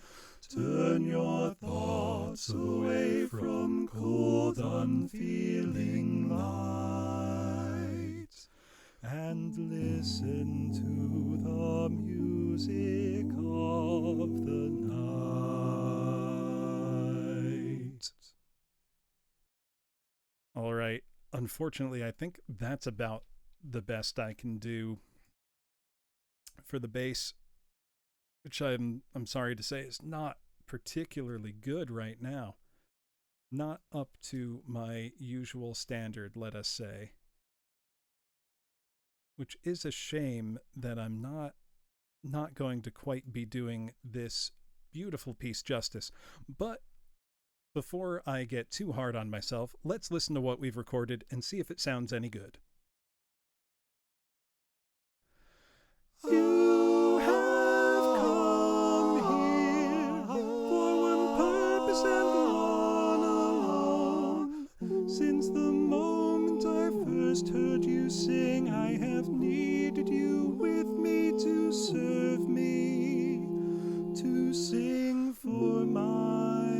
Turn your thoughts away from cold, unfeeling light, and listen to the music of the night. All right. Unfortunately, I think that's about the best I can do for the bass, which I'm sorry to say is not particularly good right now. Not up to my usual standard, let us say. Which is a shame that I'm not going to quite be doing this beautiful piece justice. But before I get too hard on myself, let's listen to what we've recorded and see if it sounds any good. You have come here for one purpose and one alone. Since the moment I first heard you sing, I have needed you with me to serve me, to sing for my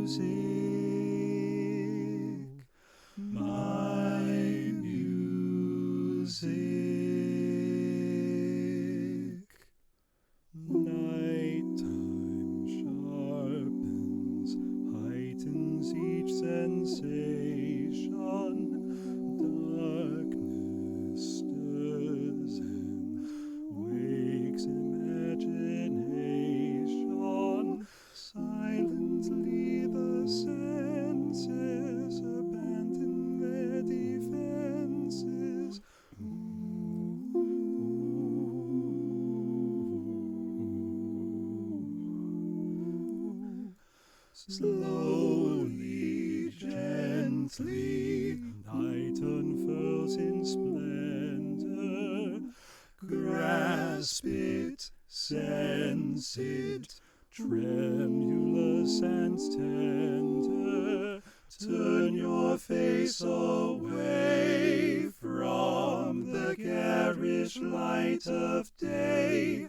music, my music. Nighttime sharpens, heightens each sensation. Darkness stirs and wakes imagination. Silently the senses abandon their defenses. Slowly, gently, night unfurls in splendor. Grasp it, sense it, tremulous and tender. Turn your face away from the garish freakish light of day.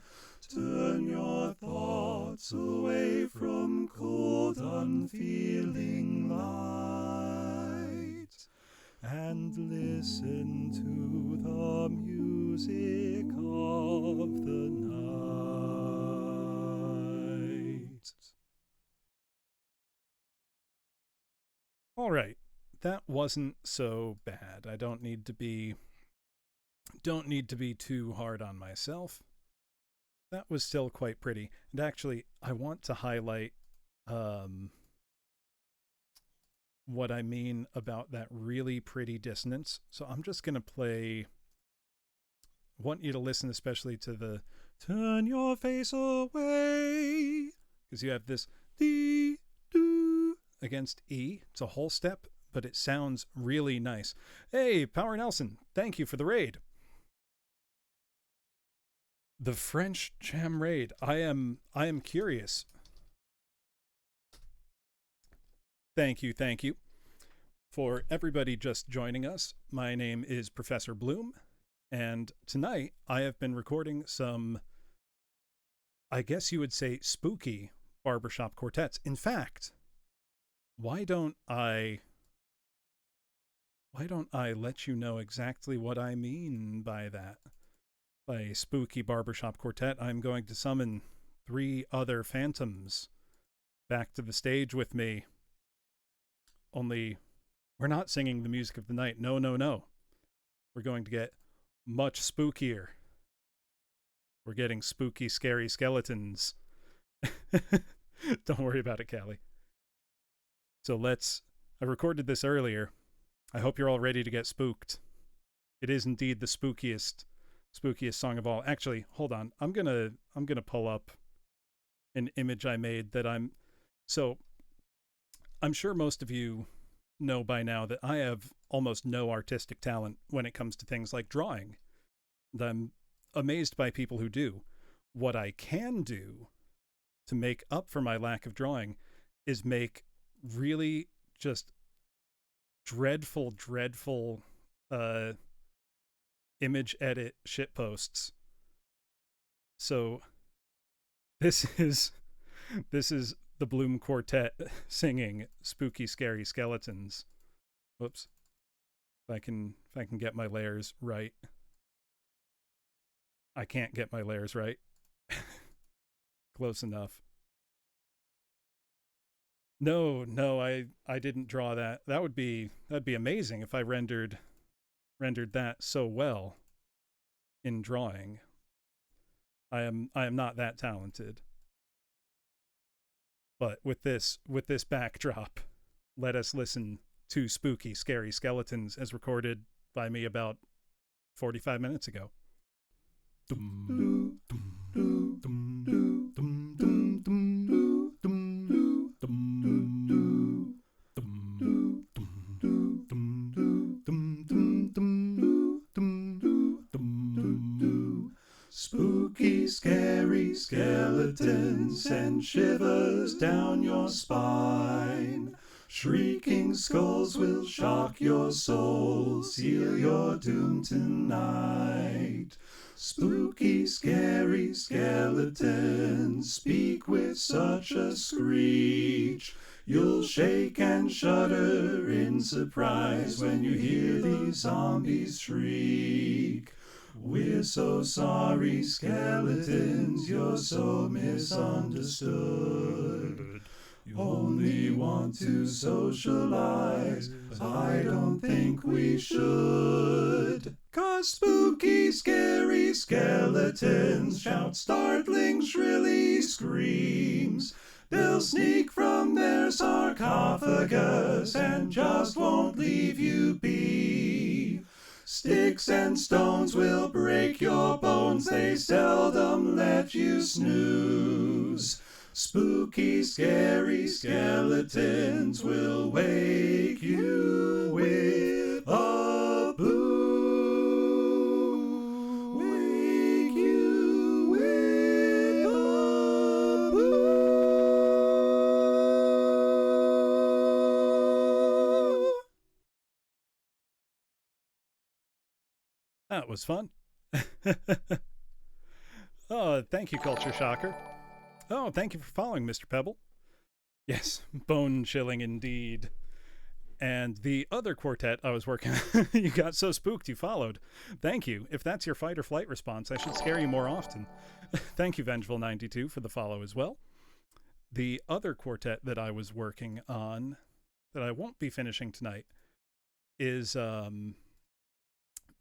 Turn your thoughts away from cold, unfeeling light, and listen to the music of the night. All right, that wasn't so bad. I don't need to be too hard on myself. That was still quite pretty. And actually, I want to highlight what I mean about that really pretty dissonance. So I'm just going to play. Want you to listen especially to the turn your face away, because you have this D, do against E. It's a whole step, but it sounds really nice. Hey, Power Nelson, thank you for the raid. The French Jam raid. I am curious. Thank you. For everybody just joining us, my name is Professor Bloom, and tonight I have been recording some, I guess you would say, spooky barbershop quartets. In fact, why don't I let you know exactly what I mean by that? By spooky barbershop quartet, I'm going to summon 3 other phantoms back to the stage with me. Only we're not singing the music of the night. No. We're going to get much spookier. We're getting spooky, scary skeletons. Don't worry about it, Callie. So I recorded this earlier. I hope you're all ready to get spooked. It is indeed the spookiest song of all. Actually, hold on. I'm gonna pull up an image I made that I'm sure most of you know by now that I have almost no artistic talent when it comes to things like drawing. And I'm amazed by people who do. What I can do to make up for my lack of drawing is make really just dreadful image edit shit posts. So this is the Bloom Quartet singing Spooky Scary Skeletons. Whoops. If I can get my layers right. I can't get my layers right. Close enough. No, I didn't draw that. That'd be amazing if I rendered that so well in drawing. I am not that talented. But with this backdrop, let us listen to Spooky Scary Skeletons as recorded by me about 45 minutes ago. Spooky, scary skeletons send shivers down your spine. Shrieking skulls will shock your soul, seal your doom tonight. Spooky, scary skeletons speak with such a screech. You'll shake and shudder in surprise when you hear these zombies shriek. We're so sorry, skeletons, you're so misunderstood. You only want to socialize, but I don't think we should. 'Cause spooky, scary skeletons shout startling, shrilly screams. They'll sneak from their sarcophagus and just won't leave you be. Sticks and stones will break your bones, they seldom let you snooze. Spooky, scary skeletons will wake you with a boo. Wake you with a boo. That was fun. Oh, thank you, Culture Shocker. Oh, thank you for following, Mr. Pebble. Yes, bone chilling indeed. And the other quartet I was working on, you got so spooked you followed. Thank you. If that's your fight or flight response, I should scare you more often. Thank you, Vengeful92, for the follow as well. The other quartet that I was working on, that I won't be finishing tonight, is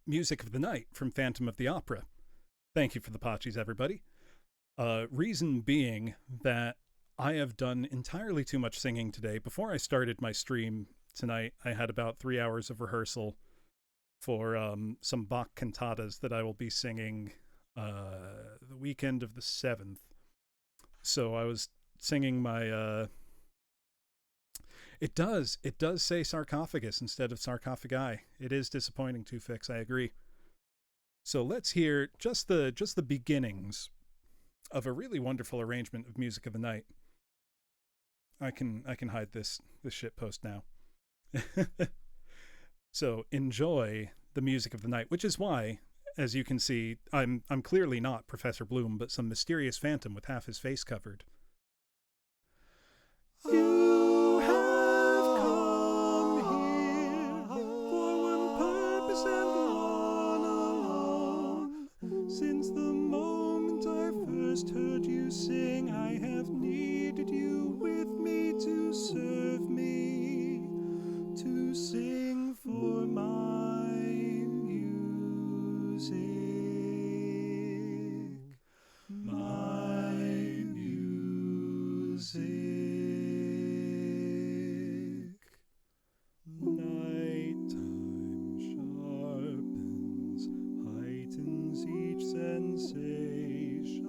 Music of the Night from Phantom of the Opera. Thank you for the Pachis, everybody. Reason being that I have done entirely too much singing today. Before I started my stream tonight, I had about 3 hours of rehearsal for some Bach cantatas that I will be singing the weekend of the 7th. So I was singing my... It does say sarcophagus instead of sarcophagi. It is disappointing, Two-Fix, I agree. So let's hear just the beginnings of a really wonderful arrangement of Music of the Night. I can hide this shit post now. So enjoy the Music of the Night, which is why, as you can see, I'm clearly not Professor Bloom, but some mysterious phantom with half his face covered. You have come here for one purpose and one alone. Since the moment I first heard you sing, I have needed you with me to serve me, to sing for my music, my music. Nighttime sharpens, heightens each sensation.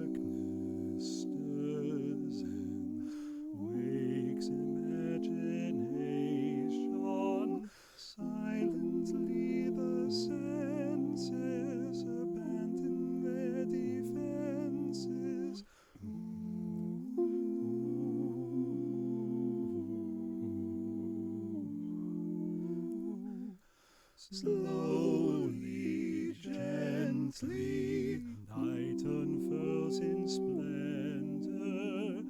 Darkness stirs and wakes imagination. Silently the senses abandon their defenses. Slowly, gently, night unfurls in splendor.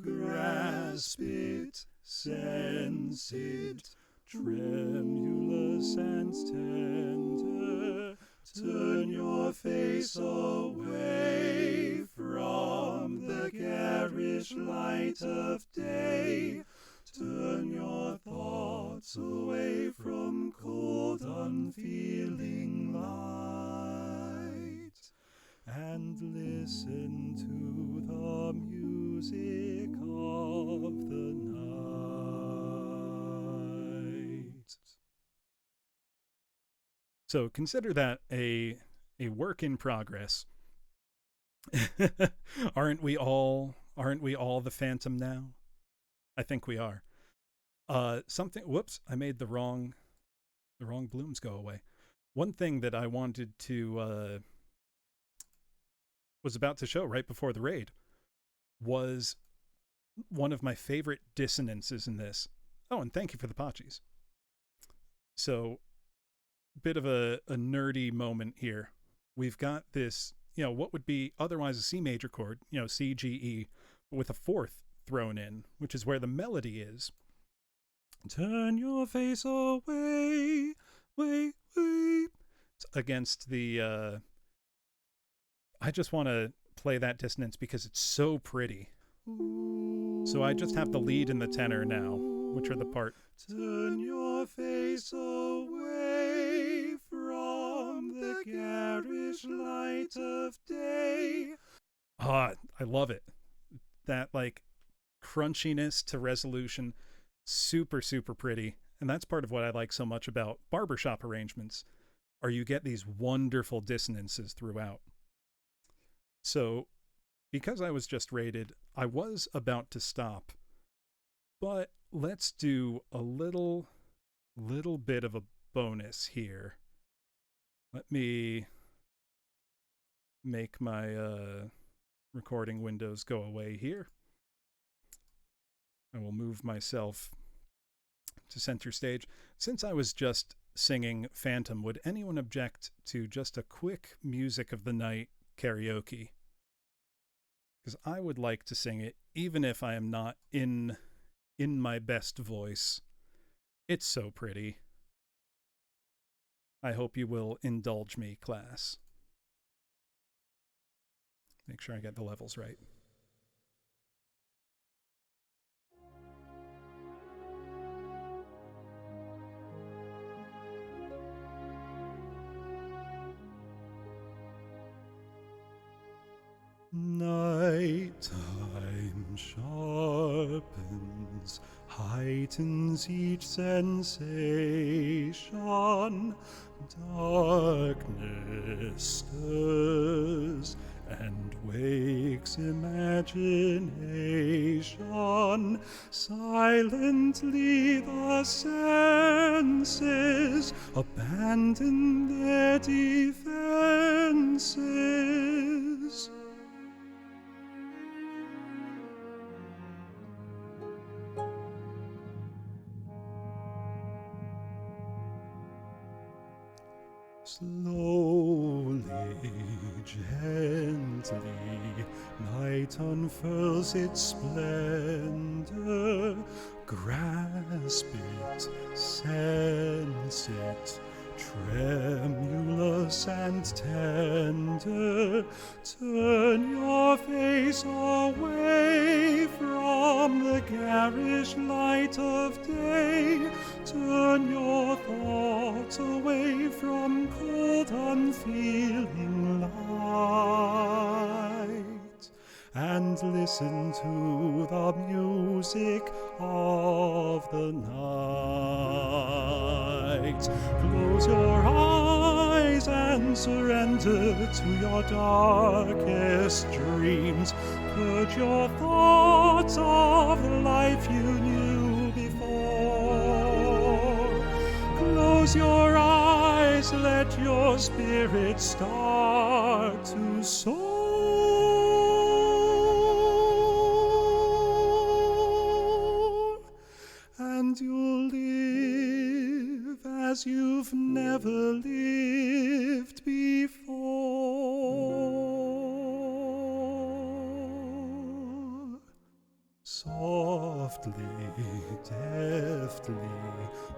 Grasp it, sense it, tremulous and tender. Turn your face away from the garish light of day. Turn your thoughts away from cold, unfeeling light, and listen to the music of the night. So consider that a work in progress. Aren't we all the Phantom now? I think we are. Whoops, I made the wrong blooms go away. One thing that I wanted to was about to show right before the raid was one of my favorite dissonances in this. Oh, and thank you for the Pachis. So, bit of a nerdy moment here. We've got this, what would be otherwise a C major chord, C, G, E, with a fourth thrown in, which is where the melody is. Turn your face away, way. Against the, I just want to play that dissonance because it's so pretty. So I just have the lead and the tenor now, which are the part. Turn your face away from the garish light of day. Ah, I love it. That crunchiness to resolution, super, super pretty. And that's part of what I like so much about barbershop arrangements, are you get these wonderful dissonances throughout. So, because I was just rated, I was about to stop, but let's do a little bit of a bonus here. Let me make my recording windows go away here. I will move myself to center stage. Since I was just singing Phantom, would anyone object to just a quick music of the night karaoke? Because I would like to sing it, even if I am not in my best voice. It's so pretty. I hope you will indulge me, class. Make sure I get the levels right. Nighttime sharpens, heightens each sensation. Darkness stirs and wakes imagination. Silently the senses abandon their defenses. Slowly, gently, night unfurls its splendor. Grasp it, sense it, tremulous and tender. Turn your face away from the garish light of day. Turn your thoughts away from cold, unfeeling light, and listen to the music of the night. Close your eyes and surrender to your darkest dreams. Purge your thoughts of the life you knew before. Close your eyes, let your spirit start to soar, and you'll live as you've never lived before. Softly, deftly,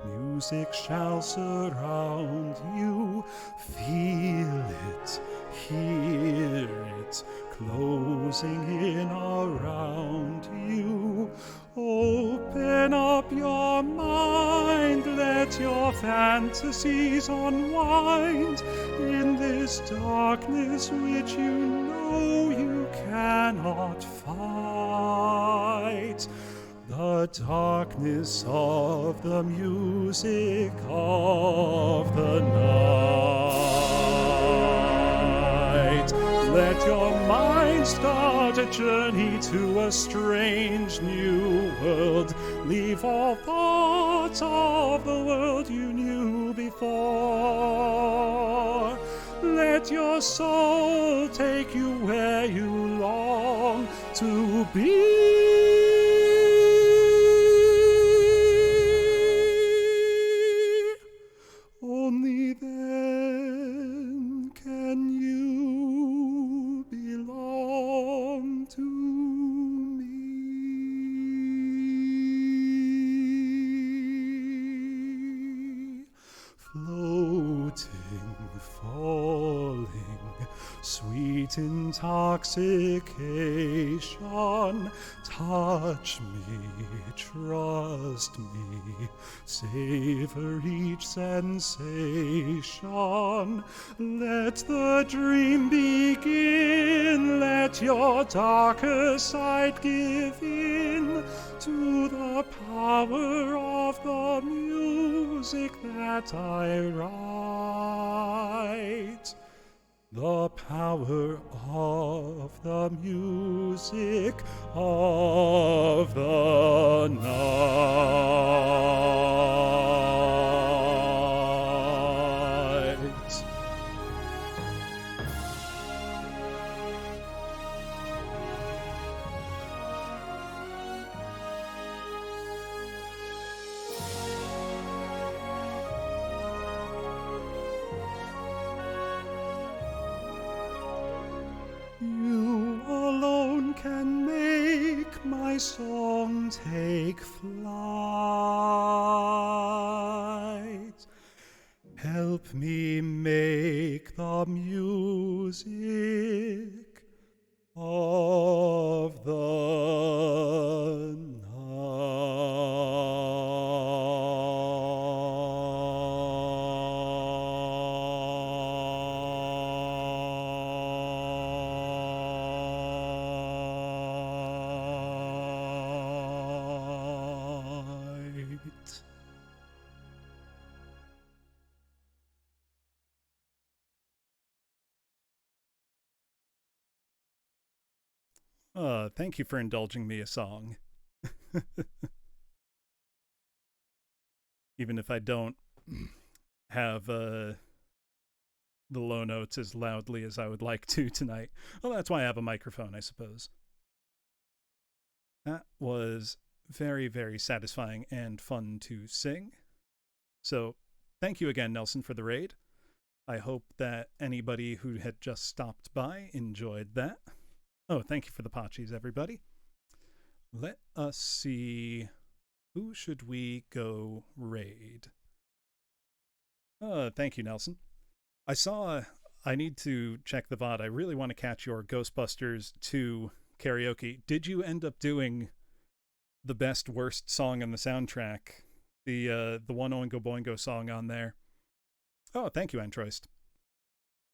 music shall surround you. Feel it, hear it, closing in around you. Open up your mind, let your fantasies unwind in this darkness which you know you cannot fight. The darkness of the music of the night. Let your mind start a journey to a strange new world. Leave all thoughts of the world you knew before. Let your soul take you where you long to be. Only then can you belong to me. Floating, falling, sweet intoxication. Touch me, trust me, savor each sensation. Let the dream begin, let your darker side give in to the power of the music that I write. The power of the music of the night. song take flight. Help me make the music of the night. Thank you for indulging me a song. Even if I don't have the low notes as loudly as I would like to tonight. Well, that's why I have a microphone, I suppose. That was very, very satisfying and fun to sing. So thank you again, Nelson, for the raid. I hope that anybody who had just stopped by enjoyed that. Oh, thank you for the Pachis, everybody. Let us see. Who should we go raid? Thank you, Nelson. I need to check the VOD. I really want to catch your Ghostbusters 2 karaoke. Did you end up doing the best worst song on the soundtrack? The one Oingo Boingo song on there? Oh, thank you, Antroist.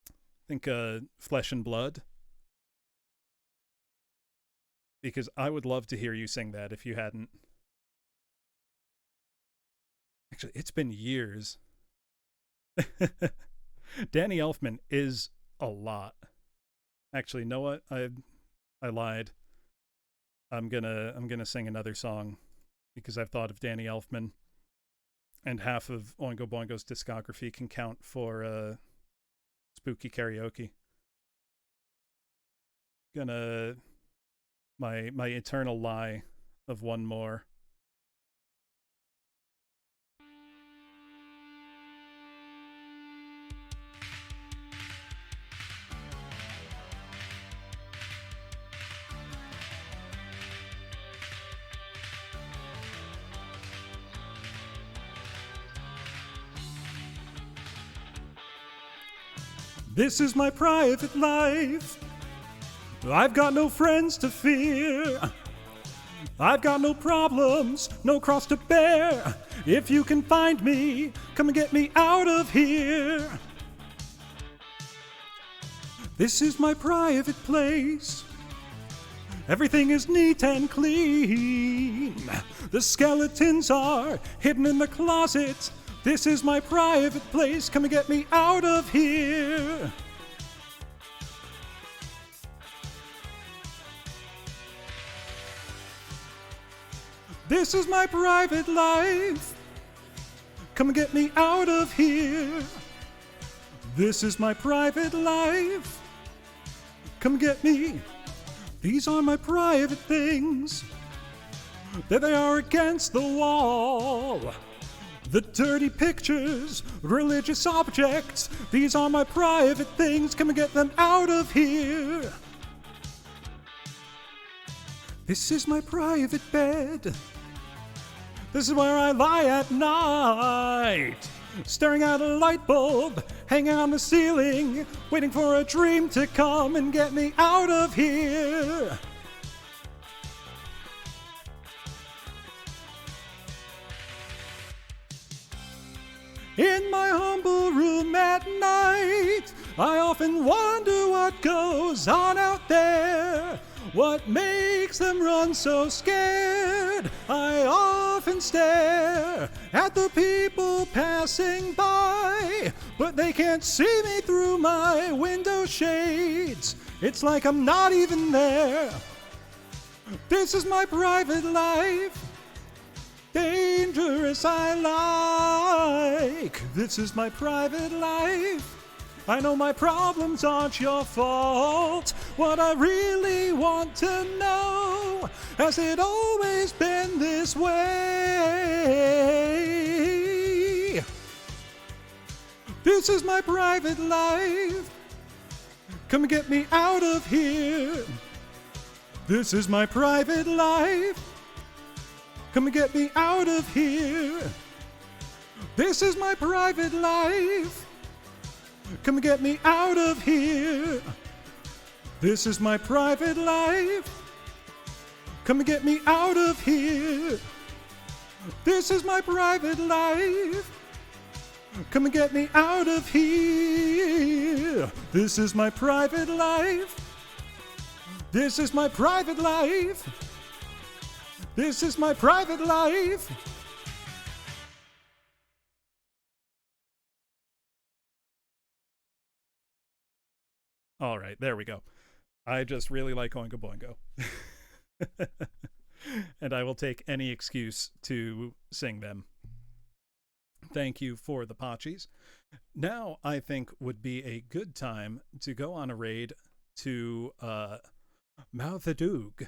I think Flesh and Blood. Because I would love to hear you sing that if you hadn't. Actually, it's been years. Danny Elfman is a lot. Actually, you know what? I lied. I'm gonna sing another song because I've thought of Danny Elfman, and half of Oingo Boingo's discography can count for spooky karaoke. My eternal lie of one more. This is my private life. I've got no friends to fear. I've got no problems, no cross to bear. If you can find me, come and get me out of here. This is my private place. Everything is neat and clean. The skeletons are hidden in the closet. This is my private place. Come and get me out of here. This is my private life. Come and get me out of here. This is my private life. Come get me. These are my private things. There they are against the wall. The dirty pictures, religious objects. These are my private things. Come and get them out of here. This is my private bed. This is where I lie at night, staring at a light bulb hanging on the ceiling, waiting for a dream to come and get me out of here. In my humble room at night, I often wonder what goes on out there. What makes them run so scared? I often stare at the people passing by, but they can't see me through my window shades. It's like I'm not even there. This is my private life. Dangerous I like. This is my private life. I know my problems aren't your fault. What I really want to know, has it always been this way? This is my private life. Come and get me out of here. This is my private life. Come and get me out of here. This is my private life. Come and get me out of here. This is my private life. Come and get me out of here. This is my private life. Come and get me out of here. This is my private life. This is my private life. This is my private life. All right, there we go. I just really like Oingo Boingo. And I will take any excuse to sing them. Thank you for the Pachis. Now I think would be a good time to go on a raid to Mouthadug,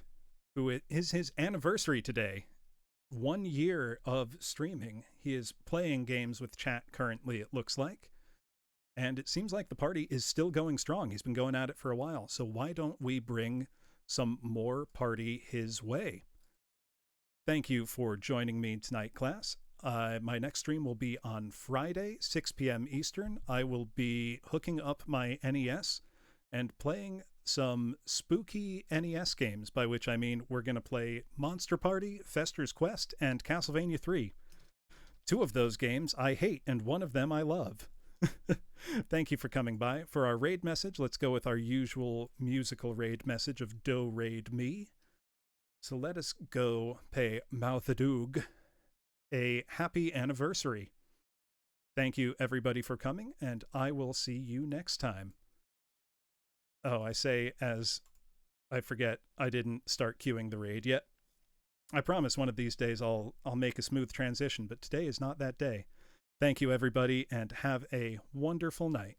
who it is his anniversary today. 1 year of streaming. He is playing games with chat currently, it looks like. And it seems like the party is still going strong. He's been going at it for a while. So why don't we bring some more party his way? Thank you for joining me tonight, class. My next stream will be on Friday, 6 p.m. Eastern. I will be hooking up my NES and playing some spooky NES games, by which I mean we're going to play Monster Party, Fester's Quest, and Castlevania 3. 2 of those games I hate, and 1 of them I love. Thank you for coming by. For our raid message, let's go with our usual musical raid message of Do Raid Me. So let us go pay Mouthadug a happy anniversary. Thank you, everybody, for coming, and I will see you next time. Oh, I say as I forget I didn't start queuing the raid yet. I promise one of these days I'll make a smooth transition, but today is not that day. Thank you, everybody, and have a wonderful night.